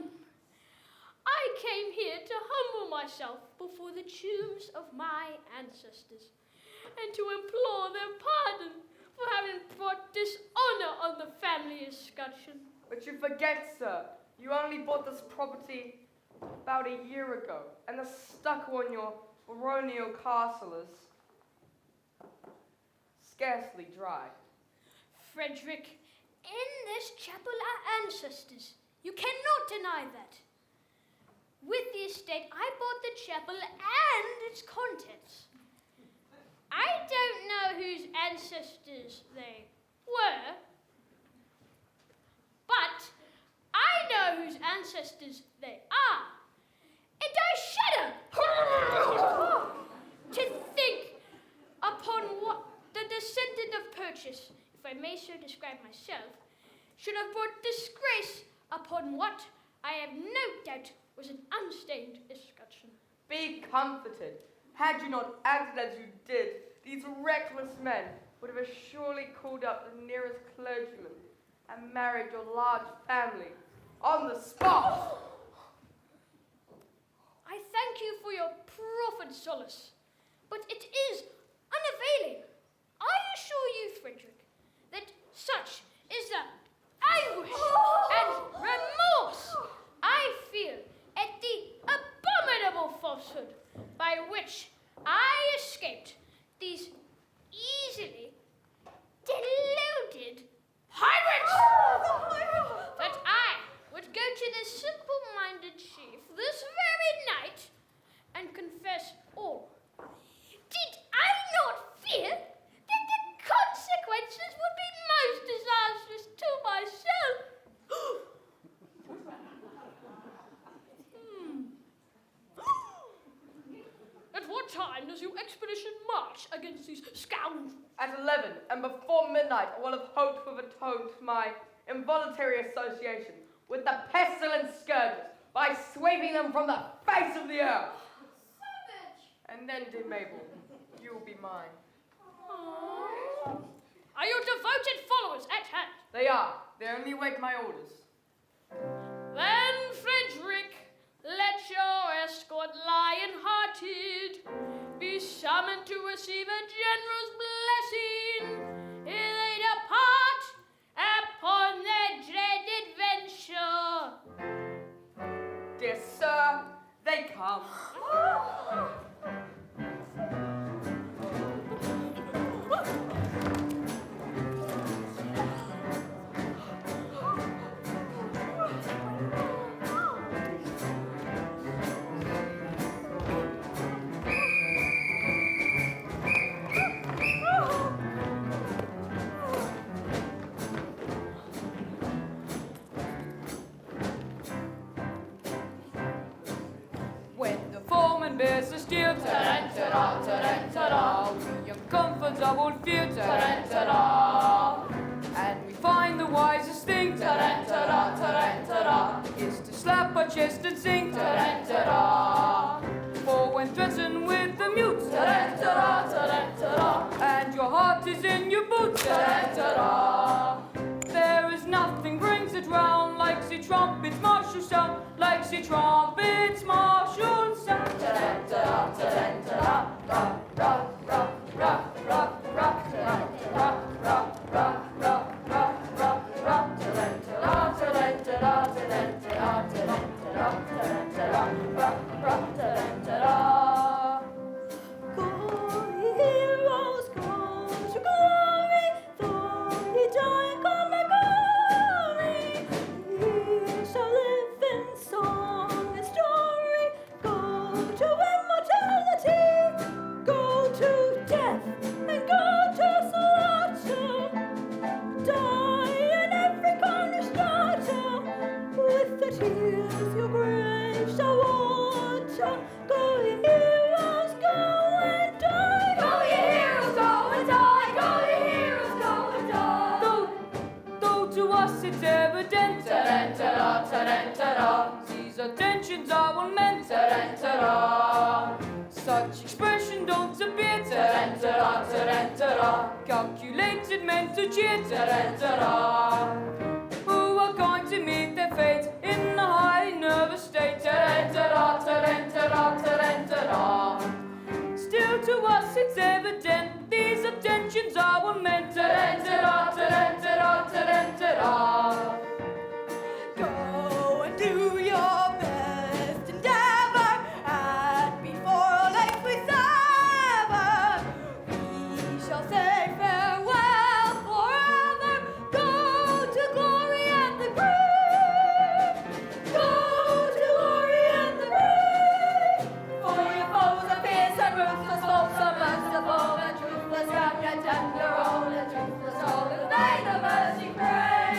I came here to humble myself before the tombs of my ancestors, and to implore their pardon for having brought dishonor on the family escutcheon. But you forget, sir, you only bought this property about a year ago, and the stucco on your baronial castle is scarcely dry. Frederick, in this chapel are ancestors. You cannot deny that. With the estate, I bought the chapel and its contents. I don't know whose ancestors they were, but I know whose ancestors they are. And I shudder to think upon what the descendant of purchase, if I may so describe myself, should have brought disgrace upon what I have no doubt was an unstained escutcheon. Be comforted. Had you not acted as you did, these reckless men would have surely called up the nearest clergyman and married your large family on the spot. I thank you for your proffered solace, but it is unavailing. I assure you, Frederick, that such is the anguish and remorse I feel at the abominable falsehood by which I escaped these easily deluded pirates, that I would go to this simple-minded chief this very night and confess all. Did I not fear that the consequences would be most disastrous to myself? At what time does your expedition march against these scoundrels? At 11, and before midnight, I will have hoped to have atoned my involuntary association with the pestilent scourges by sweeping them from the face of the earth. Savage! And then, dear Mabel, you will be mine. Are your devoted followers at hand? They are. They only wait my orders. Then, Frederick, let your escort, lion-hearted, be summoned to receive a generous blessing ere they depart upon their dread adventure. Dear sir, they come. Bears a steel, ta-da, ta-da, ta-da. We young comfortable feel, ta-da, ta-da. And we find the wisest thing, ta-da, ta-da, ta-da, ta-da, is to slap our chest and sing, ta-da, ta-da. For when threatened with the mute, ta-da, ta-da, ta-da, ta-da, and your heart is in your boots, ta-da, ta-da. There is nothing brings it round like the trumpet's martial sound, like the trumpet's martial sound. Ta-da, ta-da, ta-da, ta-da, ra, ra, ra, ra, ra, ra, ra, ra, ra, ra, ra, ra, ra, ta-da, ta-da, ta-da, ta-da, ta-da, ta-da, ta-da, ta-da, ta-da, ra, ra, ta-da, ta-da. Go, ye heroes, go to glory, though ye die, come back glory. Ye shall live in song and story. Go to immortality, go to death, and go to slaughter. Die in every corner slaughter, with the tears your grave shall water. Go, ye heroes, go and die. Go, ye heroes, go and die. Go, ye heroes, go and die. Though to us it's evident, ta-da, ta-da, ta-da, ta-da, these attentions are well meant, ta-da, ta-da. Such expression don't appear. Ta-da, ta-da, ta-da. Calculated meant to cheer. Ta-da, ta-da. Who are going to meet their fate in a highly nervous state. Ta-da, ta-da, ta-da, ta-da, ta-da, ta-da. Still to us it's evident these attentions are well meant. Ta-da, ta-da, ta-da, ta-da, ta-da, ta-da. Go and do your best endeavor, and before our life we sever, we shall say farewell forever. Go to glory and the grave. Go to glory and the grave. For your foes are fierce and ruthless, folks are merciful and truthless, young and tender, old and truthless, all in the name of mercy pray.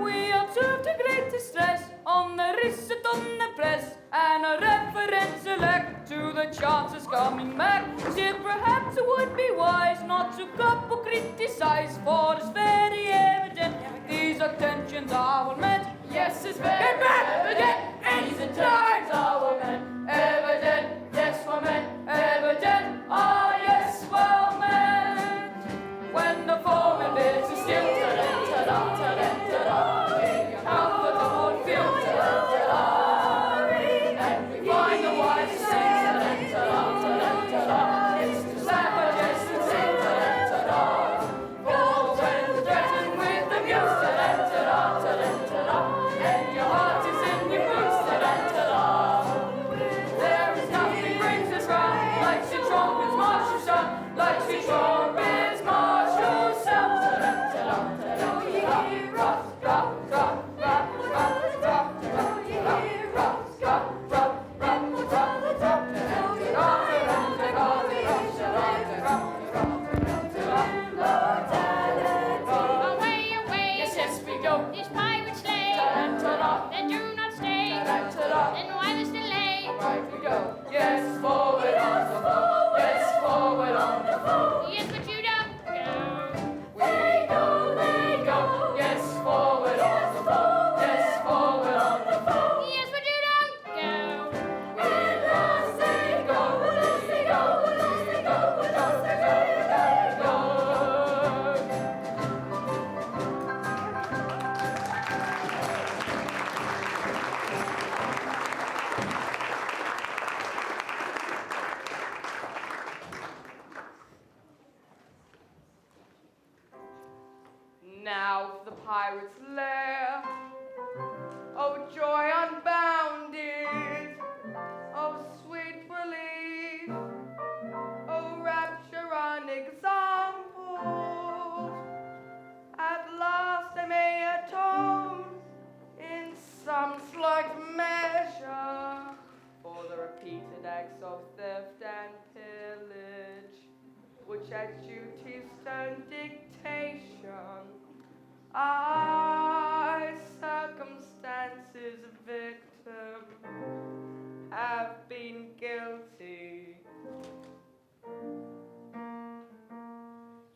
We observed a great distress on the wrist on the press, and a reference elect to the chances coming back. Still, perhaps it would be wise not to cup or criticize, for it's very evident these attentions are well meant. Yes, it's very evident these attentions are well meant. Evident, yes, well meant. Evident, ah, yes, well meant. When the foreman bids us still, ta-da, ta-da, ta-da, ta-da. We are comfortable, feel, ta-da, ta-da. And we find the wisest thing, ta-da, ta-da, ta-da, ta-da. It's to laugh or jest and sing, ta-da, ta-da. For when threatened with abuse, ta-da, ta-da, ta-da, ta-da. And your heart is in your boots, ta-da, ta-da. There is nothing brings us round like St. Trumpet's martial sound, like St. Trumpet's martial sound. Ta-da, ta-da, ta-da, ta-da. Rock, rock, rock, rock, rock, rock, rock, rock, rock, rock, rock, rock, rock, rock. Away, away, Yes, yes, we go. these pirates slay. Ta-da, Then do not stay. ta-da. Then why this delay? Right we go. Yes, forward on the foe. Yes, forward on the foe. Yes, but you don't go. We go. Yes, forward on the foe. Yes, forward on the foe. Yes, but you don't go. We go. We go. We go. We go. Now for the pirate's lair. Oh, joy unbounded. Oh, sweet relief. Oh, rapture unexampled. At last I may atone in some slight measure for the repeated acts of theft and pillage, which at duty's stern dictation I, circumstances victim, have been guilty.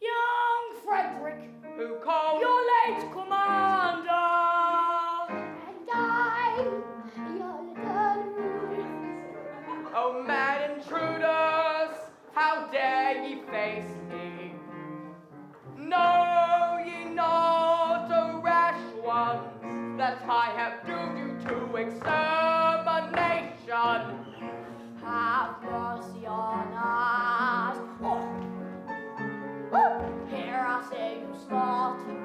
Young Frederick, Who called your late commander. And I, your little Ruth. Oh, mad intruders, how dare ye face me? Know ye not, O rash ones, that I have doomed you to extermination? Have mercy on us. Oh. Hear us say you slaughter.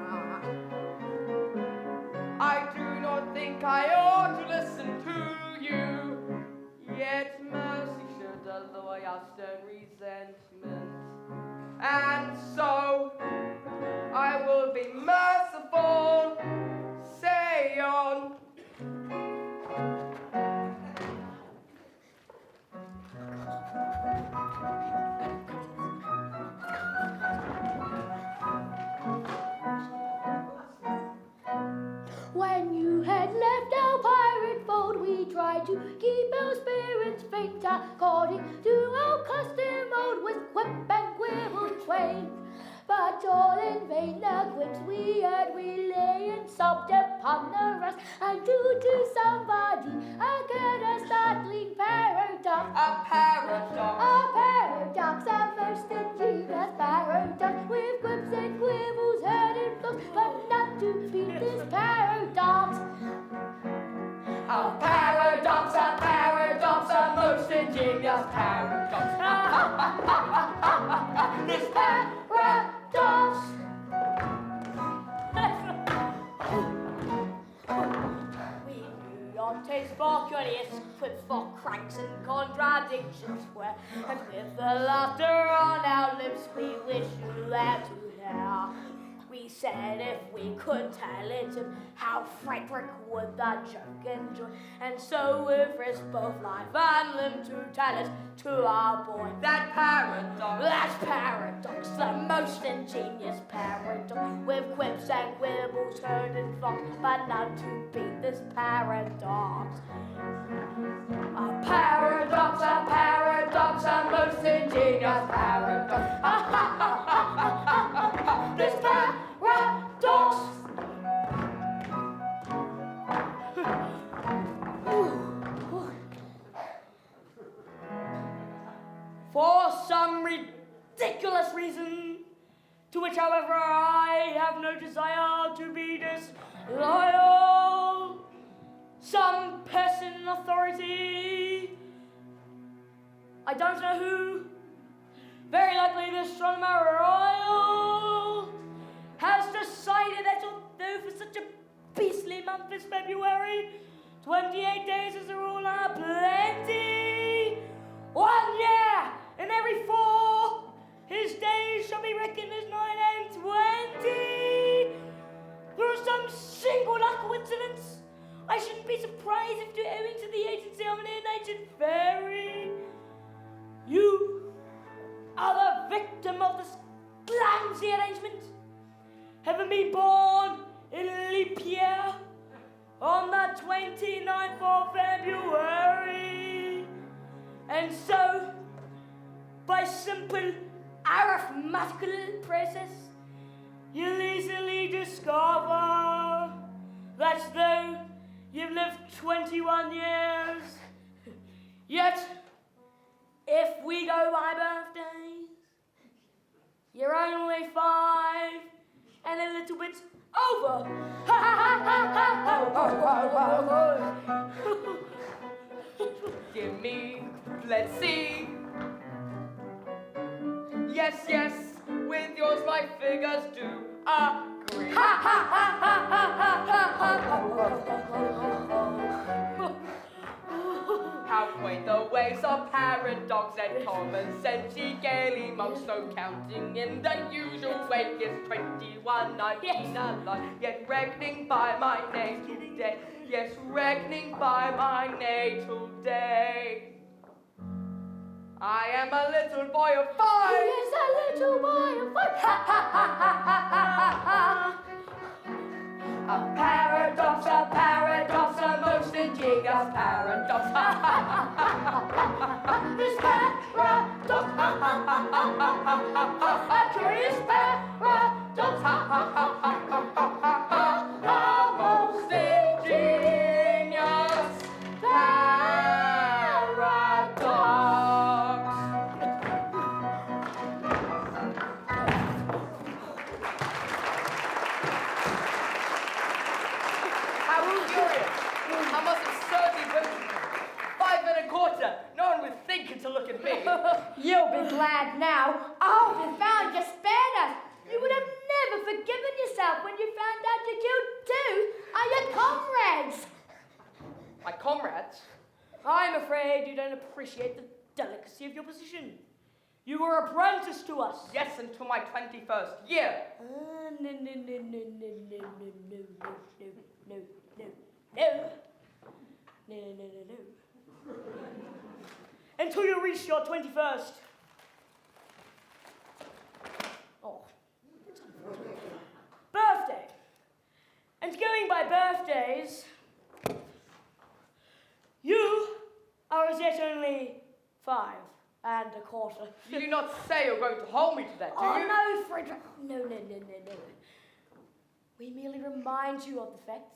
I do not think I ought to listen to you, yet mercy should alloy our stern resentment. And so I will be merciful, say on. When you had left our pirate fold, we tried to keep our spirits faint, according to our custom old, with whip and quiver twain. But all in vain, the quips we heard, we lay and sobbed apart. on the rest, and do to somebody a good or startling paradox. A paradox. A paradox, a most ingenious paradox, with quips and quibbles heard in flux, but not to beat this paradox. A paradox, a most ingenious paradox. This paradox. We beyond taste for courteous quips for cranks and contradictions where, and with the laughter on our lips we wish you there to hear. We said if we could tell it of how Frederick would the joke enjoy, and so we've risked both life and limb to tell it to our boy. That paradox. That paradox, the most ingenious paradox, with quips and quibbles heard in flocks, but none to beat this paradox. A paradox, a most ingenious paradox. This paradox. For some ridiculous reason, to which, however, I have no desire to be disloyal, some person in authority, I don't know who, very likely the astronomer royal, has decided that although for such a beastly month as February, 28 days as a rule are plenty, 1 year in every 4, his days shall be reckoned as 9 and 20. Through some singular coincidence, I shouldn't be surprised if, owing to the agency of an ill-natured fairy, you are the victim of this clumsy arrangement, having been born in leap year on the 29th of February, and so, by simple arithmetical process, you'll easily discover that though you've lived 21 years, yet, if we go by birthdays, you're only 5 and a little bit over. Give me, let's see. Yes, yes, with yours my figures do agree. How quaint the ways of paradox and common sense ye gaily monks, so counting in the usual way is 21, I've been alive, yet reckoning by my natal day, yes, reckoning by my natal day. I am a little boy of 5. Yes, a little boy of 5. A paradox, a most ingenious paradox. This paradox. A curious paradox. A most ingenious paradox. I must absurdly put 5 1/4. No one would think to look at me. You'll be glad now. Oh, we found you spared us. You would have never forgiven yourself when you found out you killed 2 of your comrades. My comrades? I'm afraid you don't appreciate the delicacy of your position. You were apprenticed to us. Yes, until my 21st year. No. Until you reach your 21st. Oh. Birthday. And going by birthdays, you are as yet only 5 1/4. You do not say you're going to hold me to that, do Oh, you? no, Frederick. No. We merely remind you of the fact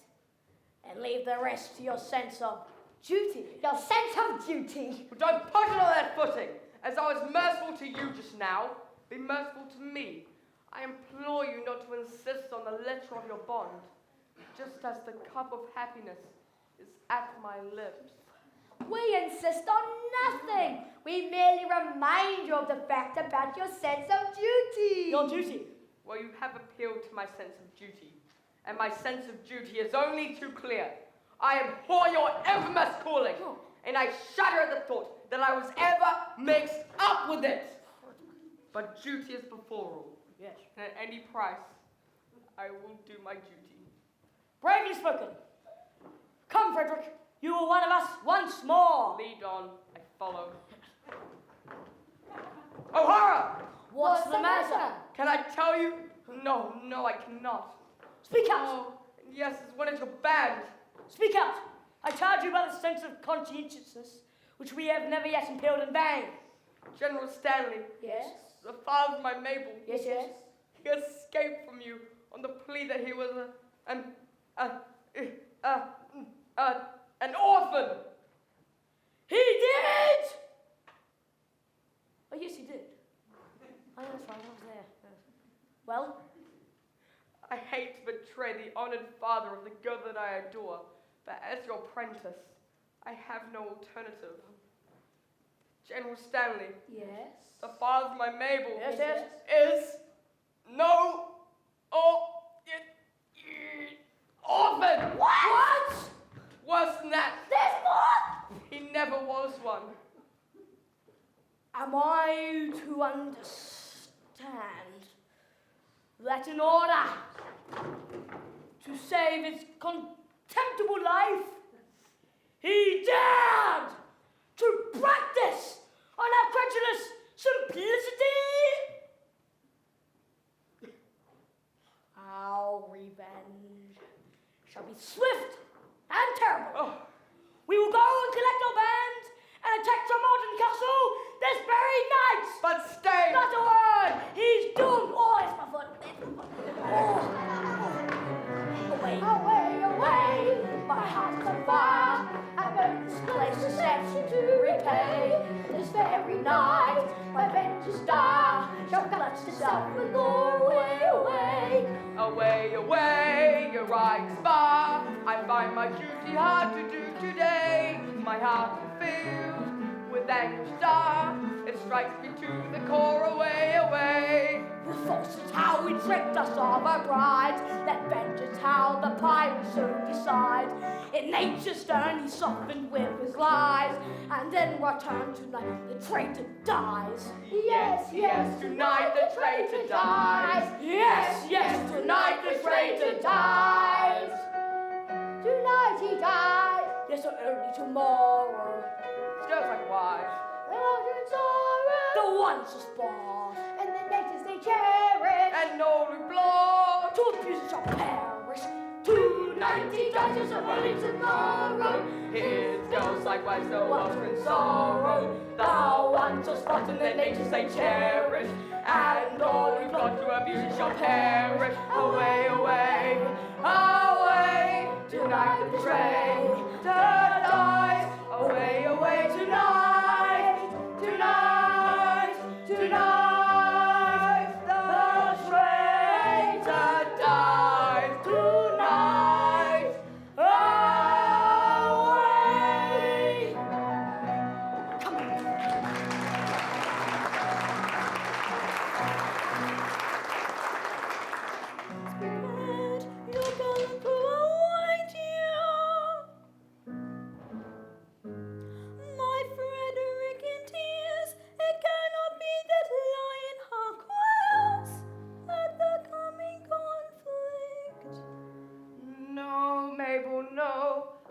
and leave the rest to your sense of duty. Your sense of duty. But don't put it on that footing. As I was merciful to you just now, be merciful to me. I implore you not to insist on the letter of your bond, just as the cup of happiness is at my lips. We insist on nothing. We merely remind you of the fact about your sense of duty. Your duty. Well, you have appealed to my sense of duty, and my sense of duty is only too clear. I abhor your infamous calling, and I shudder at the thought that I was ever mixed up with it. But duty is before all. Yes. And at any price, I will do my duty. Bravely spoken. Come, Frederick. You are one of us once more. Lead on, I follow. O'Hara! What's the matter? Can I tell you? No, I cannot. Speak out. Oh, yes, it's when it's your band. Speak out. I charge you by the sense of conscientiousness, which we have never yet impaled in vain. General Stanley. Yes. The father of my Mabel. Yes, yes. He escaped from you on the plea that he was an orphan. He did! Oh, yes, he did. Oh, that's right, I was there. Well? I hate to betray the honored father of the girl that I adore, but as your apprentice, I have no alternative. General Stanley. Yes. The father of my Mabel. Yes, yes. Is no orphan. What? Worse than that. There's more? He never was one. Am I to understand that in order to save his contemptible life, he dared to practice on our credulous simplicity? Our revenge shall be swift and terrible. Oh. We will go and collect our band and attack Tremorton Castle this very night. But stay. Not a word. He's doomed. Oh, it's my foot. Away. Away, away, my heart's on fire. I burn this place to set you to repay. This very night, my vengeance star shall clutch itself and go away, away. Away, away, your right spar. I find my duty hard to do today. My heart filled with anguish star. It strikes me to the core, away, away. The false is how he tricked us of our bride. Let vengeance how the pirates soon decide. In nature's stern he softened with his lies, and then return tonight the traitor dies. Yes, yes, tonight the traitor dies. Yes, yes, tonight the traitor dies. Tonight he dies. Yes, or only tomorrow. Just like wives. The children sorrow, The ones are spawned, and the natures they cherish. And no blood. to abuse shall perish. Tonight he dies, yes, or only tomorrow. His girls likewise no longer in sorrow. Thou ones are But in their natures they cherish, and all who've got to abuse shall perish. Away, away, away, tonight the traitor dies. Away, away, tonight, tonight, tonight, the traitor dies. Tonight, away. Come on. Spread your gallant white ear. My Frederick in tears, it cannot be that lion heart quells at the coming conflict. No, Mabel, no.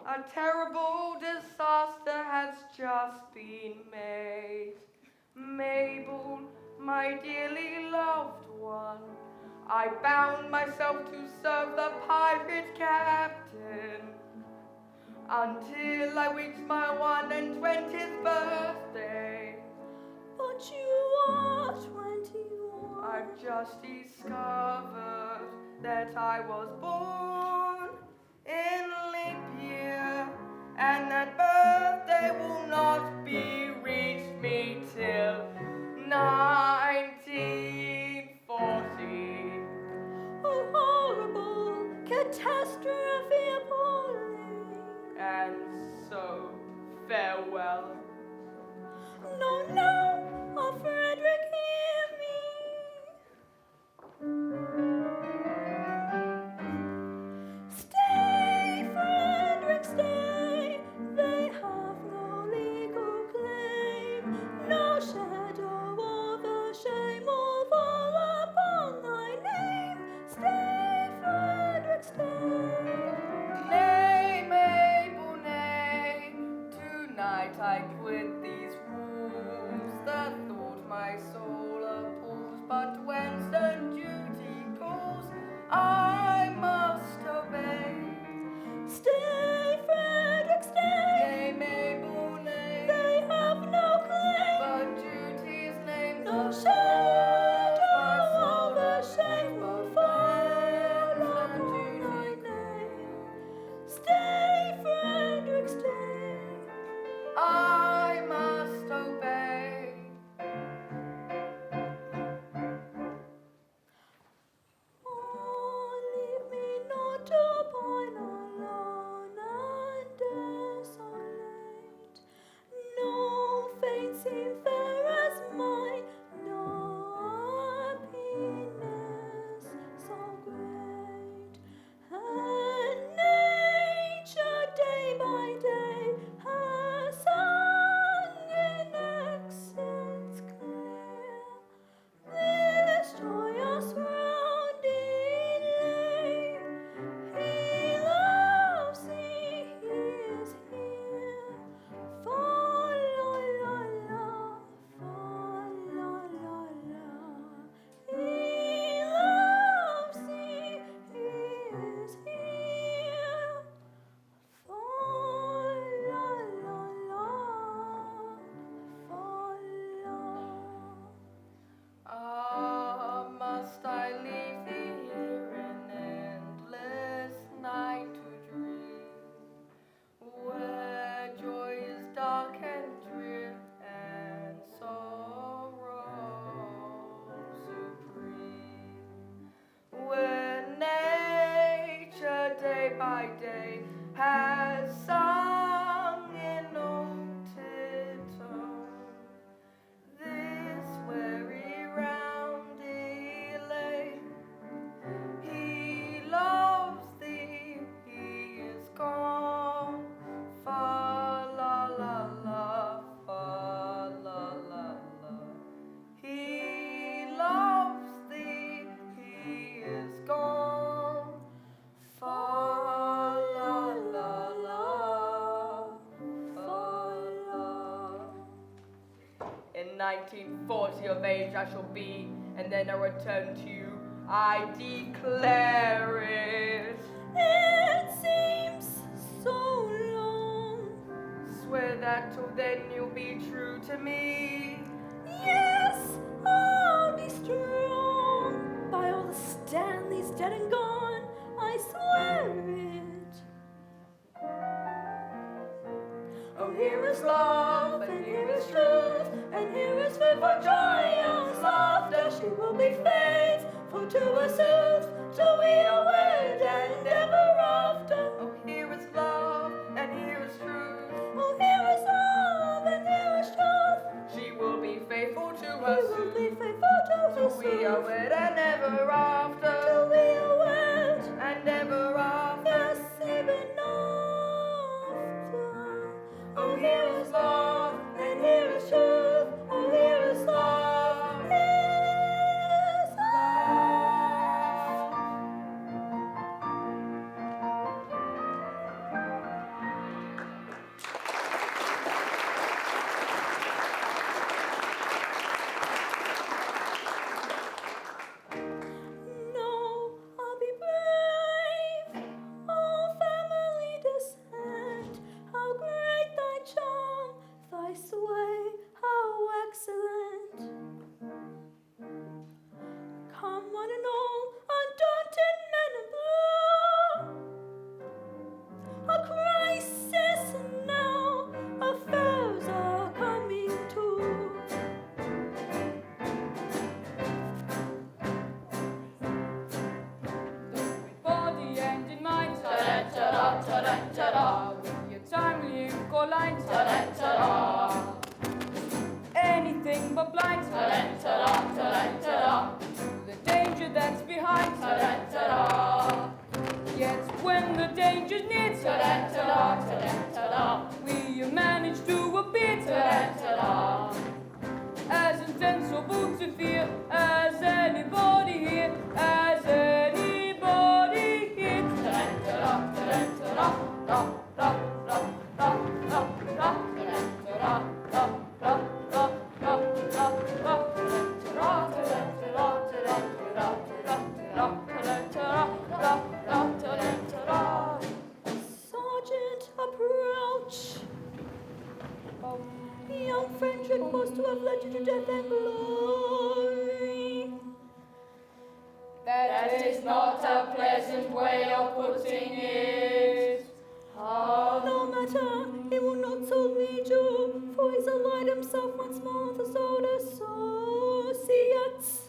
A terrible disaster has just been made. Mabel, my dearly loved one, I bound myself to serve the pirate captain until I reached my 21st birthday. But you are 21. I've just discovered that I was born in leap and that birthday will not be reached me till 1940. Oh, horrible catastrophe appalling. And so, farewell. No, no, oh Frederick, hear me. Stay, Frederick, stay. They have no legal claim. No shadow of a shame will fall upon thy name. Stay, Frederick, stay. Nay, Mabel, nay. Tonight I quit these rules that thought my soul appalls. But when stern duty calls, I must obey. Stay, Frederick, stay. Nay, Mabel, nay. They have no claim. But duty's name No shadow of a shame will fall upon thy name. Stay, Frederick, stay. I must obey. Oh, leave me not to pine alone and desolate. No fate seemed fair as mine, no happiness so great. And nature day by day has sung in accents clear this joyous rounding lay. He loves thee, he is here. Fa la la la, fa la la la. He loves thee, he is here. Fa la la la, fa la. Ah, must I leave thee here an endless night to dream, where joy is dark and drear and sorrow supreme, where nature day by day has sung in noted tone this weary rounding lay. He loves thee, he is gone. Fa la la la, fa la la la. He loves thee, he is gone. Fa la la la, fa la. In 1940 of age I shall be, and then I return to you. I declare it. It seems so long. Swear that till then you'll be true to me. Yes, I'll be strong. By all the Stanleys dead and gone, I swear it. Oh, here is love, and here is truth, and here is fit for joyous laughter. She will be faithful to her sooth, till we are wed and ever after. Oh, here is love, and here is truth. Oh, here is love, and here is truth. She will be faithful to He her will be suit, faithful to her till we are sooth, wed and ever after. till we are wed. And ever after. Yes, even after. Oh, here is love, and here is truth. Oh, here is love. Here is love. ta-da. With your timely lines, ta-da. Anything but blind, ta-da. The danger that's behind, ta-da. Yet when the danger's near, ta-da, we manage to appear, ta-da, as insensible to fear as anybody here, as anybody here, Sergeant, approach. Young Frederick was to have led you to death and glory. That is not a pleasant way of putting it. No matter, he will not so lead you, for he's allied himself once more with his old associates.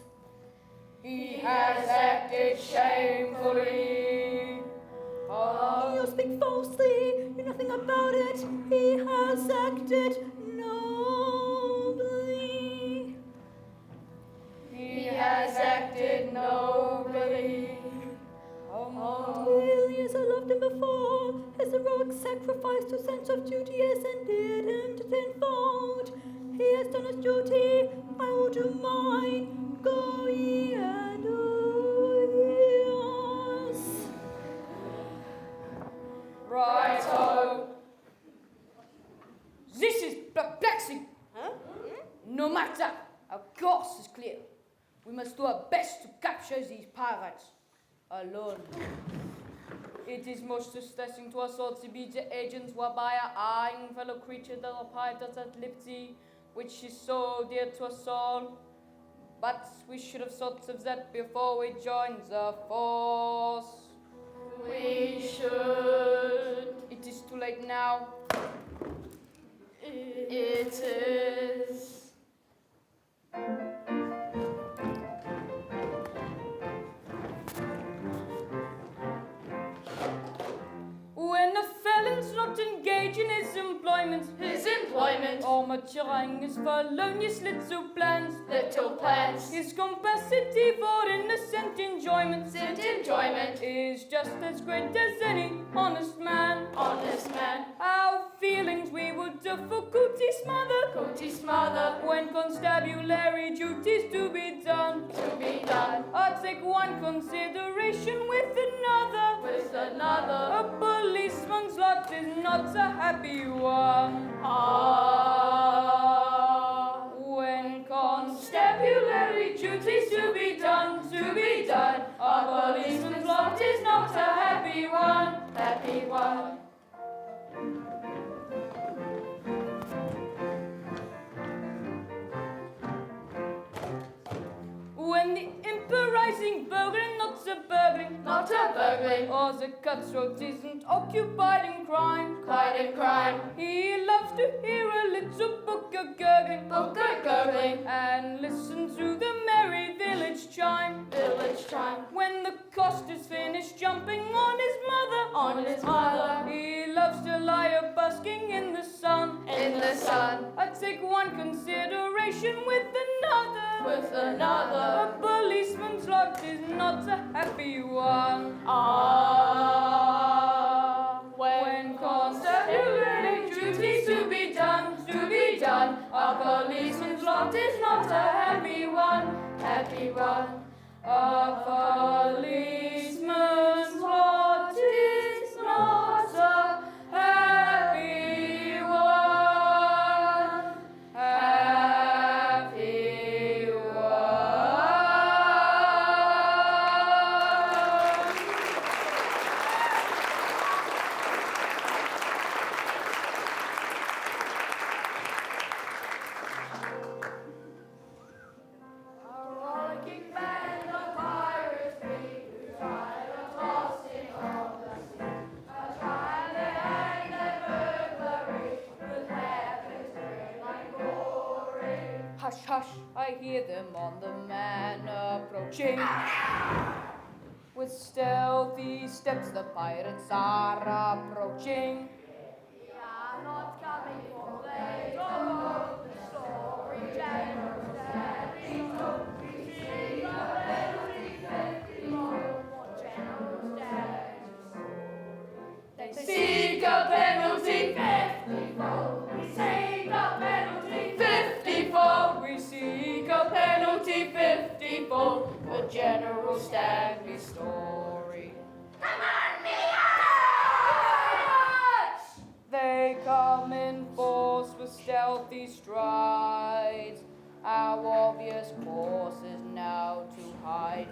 He has acted shamefully. You speak falsely, you know nothing about it. He has acted nobly. He has acted nobly. Really, as I loved him before, his heroic sacrifice to sense of duty has endeared him to tenfold. He has done his duty, I will do mine. Go ye and do yours. Righto. This is perplexing. No matter, our course is clear. We must do our best to capture these pirates alone. It is most distressing to us all to be the agents whereby our eyeing fellow creature that are pirates at liberty, which is so dear to us all. But we should have thought of that before we joined the force. We should. It is too late now. It is. When a felon's not engaged in his employment, or maturing his felonious little plans, his capacity for innocent enjoyment, is just as great as any honest man. Our feelings we would do for Cootie smother, when constabulary duties to be done. I'll take one consideration with another. A policeman's lot is not a happy one. When constabulary duties to be done, a policeman's lot is not a happy one. When the improvising burglar, not a burgling, or the cutthroat isn't occupied in crime, he loves to hear a little book a gurgling, and listen to the merry village chime. When the cost is finished jumping on his mother, he loves to lie a busking in the sun. I take one consideration with another. A policeman's lot is not a happy one. When constabulary duties to be done, a policeman's lot is not a happy one. A policeman's lot is not a happy one. Happy one. A rollicking band of pirates meet who try to toss in all the sea. Trying to hang their burglary with weapons burning like glory. Hush, hush, I hear them on the man approaching. With stealthy steps the pirates are approaching. We are not coming for they don't know the story. General Stanley told me, see the penalty 54 for General Stanley. They seek a penalty 54. We seek a penalty 54. We seek a penalty 54 for General Stanley's story. Come on, me! They come in force with stealthy strides. Our obvious course is now to hide.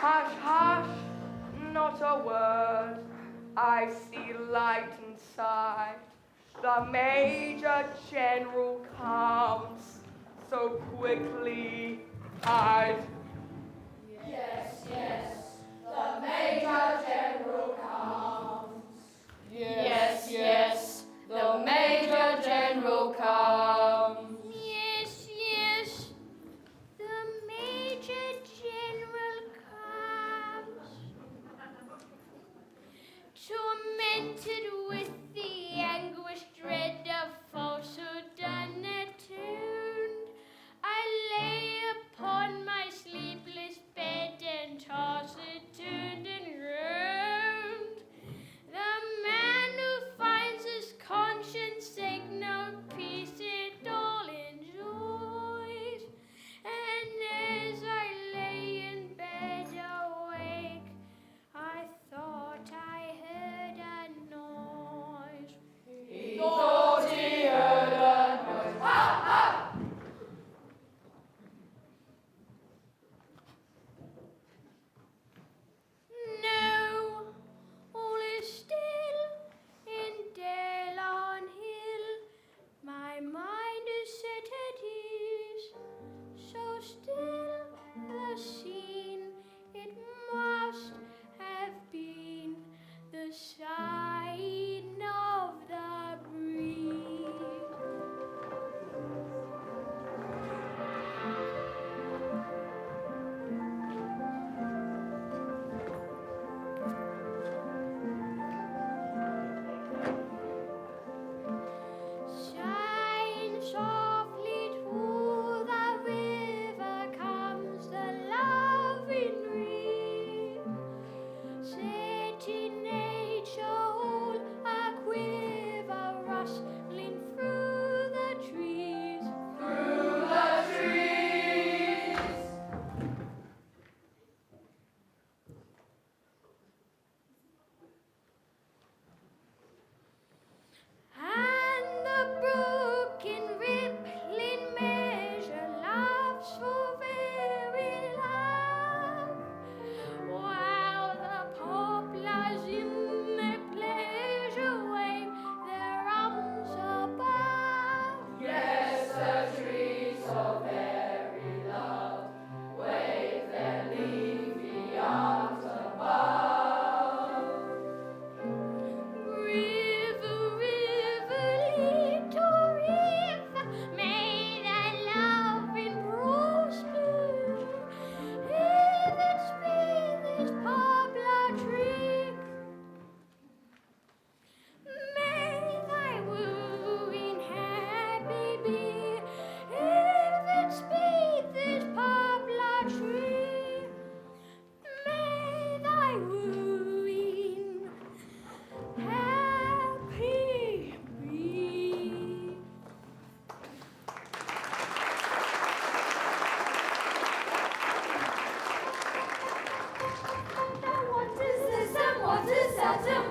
Hush, hush, not a word. I see light inside. The Major General comes so quickly. Yes, yes, the Major General comes. Yes, yes, the Major General comes. Yes, yes, the Major General comes. Tormented with the anguish, dread of falsehood unattuned, I lay upon my sleep.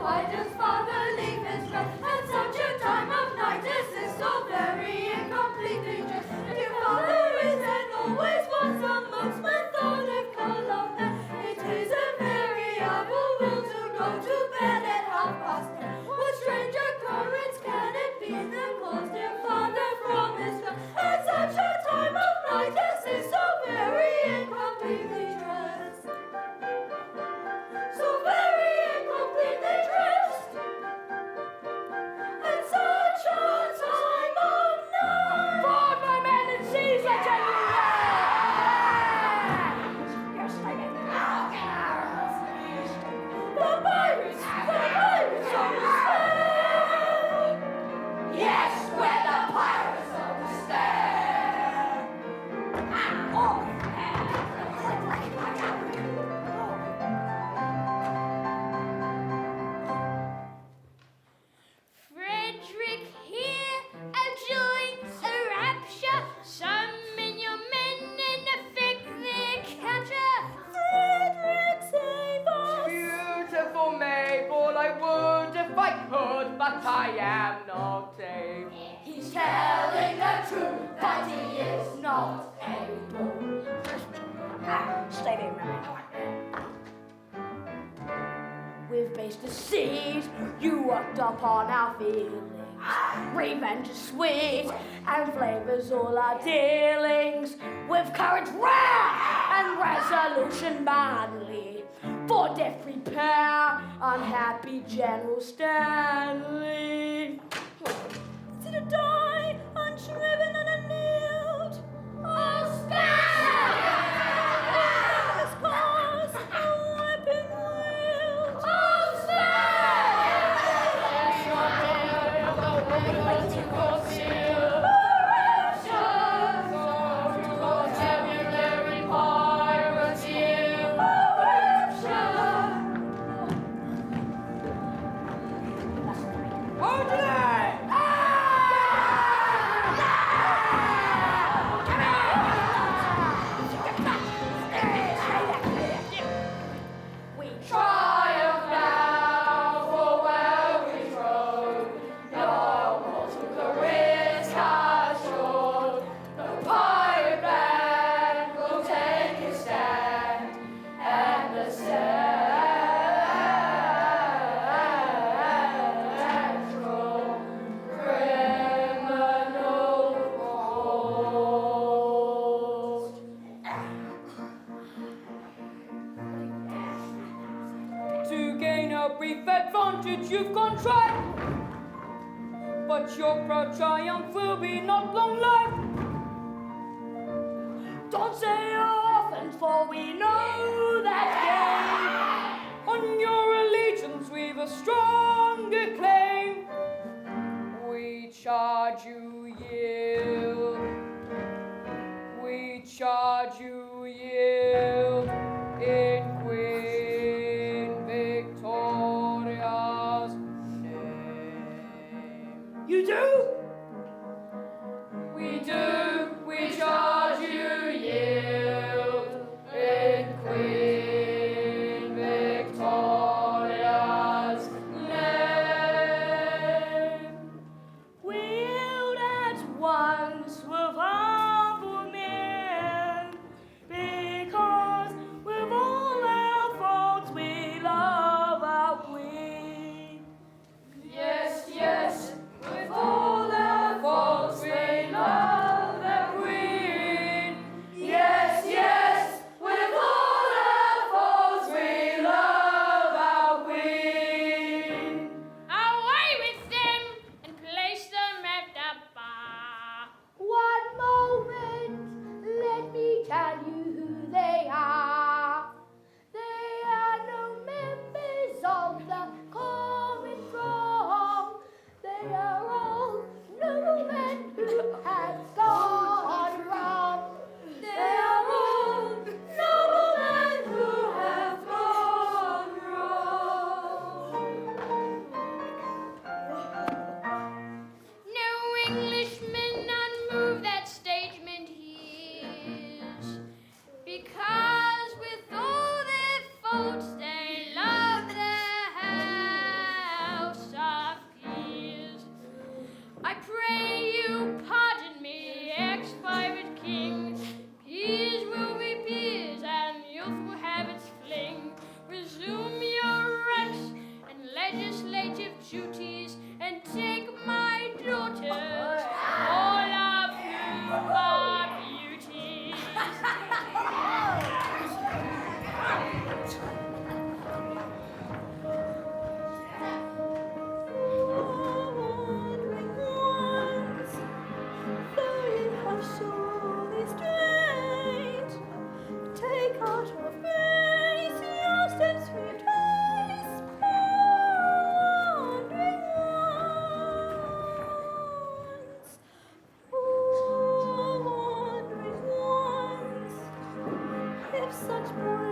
why does father leave his rest at such a time of night as this, so very incompletely dressed? Your father is and always was a most methodical of men. It is a very able rule to go to bed at 10:30. What strange occurrence can it be that calls dear father from his bed at such a time of night as this, so very incompletely dressed? So very incompletely dressed at such a time of night. Board my men and seize the general! The pirates on the stair. Yes, we're the pirates on the stair. Frederick here, a joint, a rapture. Summon your men and effect their capture. Frederick, save us! Beautiful Mabel, I would if I could, but I am not able. He's telling the truth that he is not able. Stay there, With base deceit, you worked upon our feelings. Revenge is sweet, and flavors all our dealings. With courage rare, and resolution manly. For death prepare, unhappy General Stanley. To die, unshriven and annealed. Oh, stand! His cause, a weapon wield. Oh, brief advantage you've contrived, but your proud triumph will be not long lived. Don't say orphans, for we know that game. On your allegiance we've a stronger claim. We charge you yield. We charge you yield in Queen Victoria's name. You do? We do. We charge you yield in Queen out of grace, your steps retrace, wandering ones, poor wandering ones. If such poor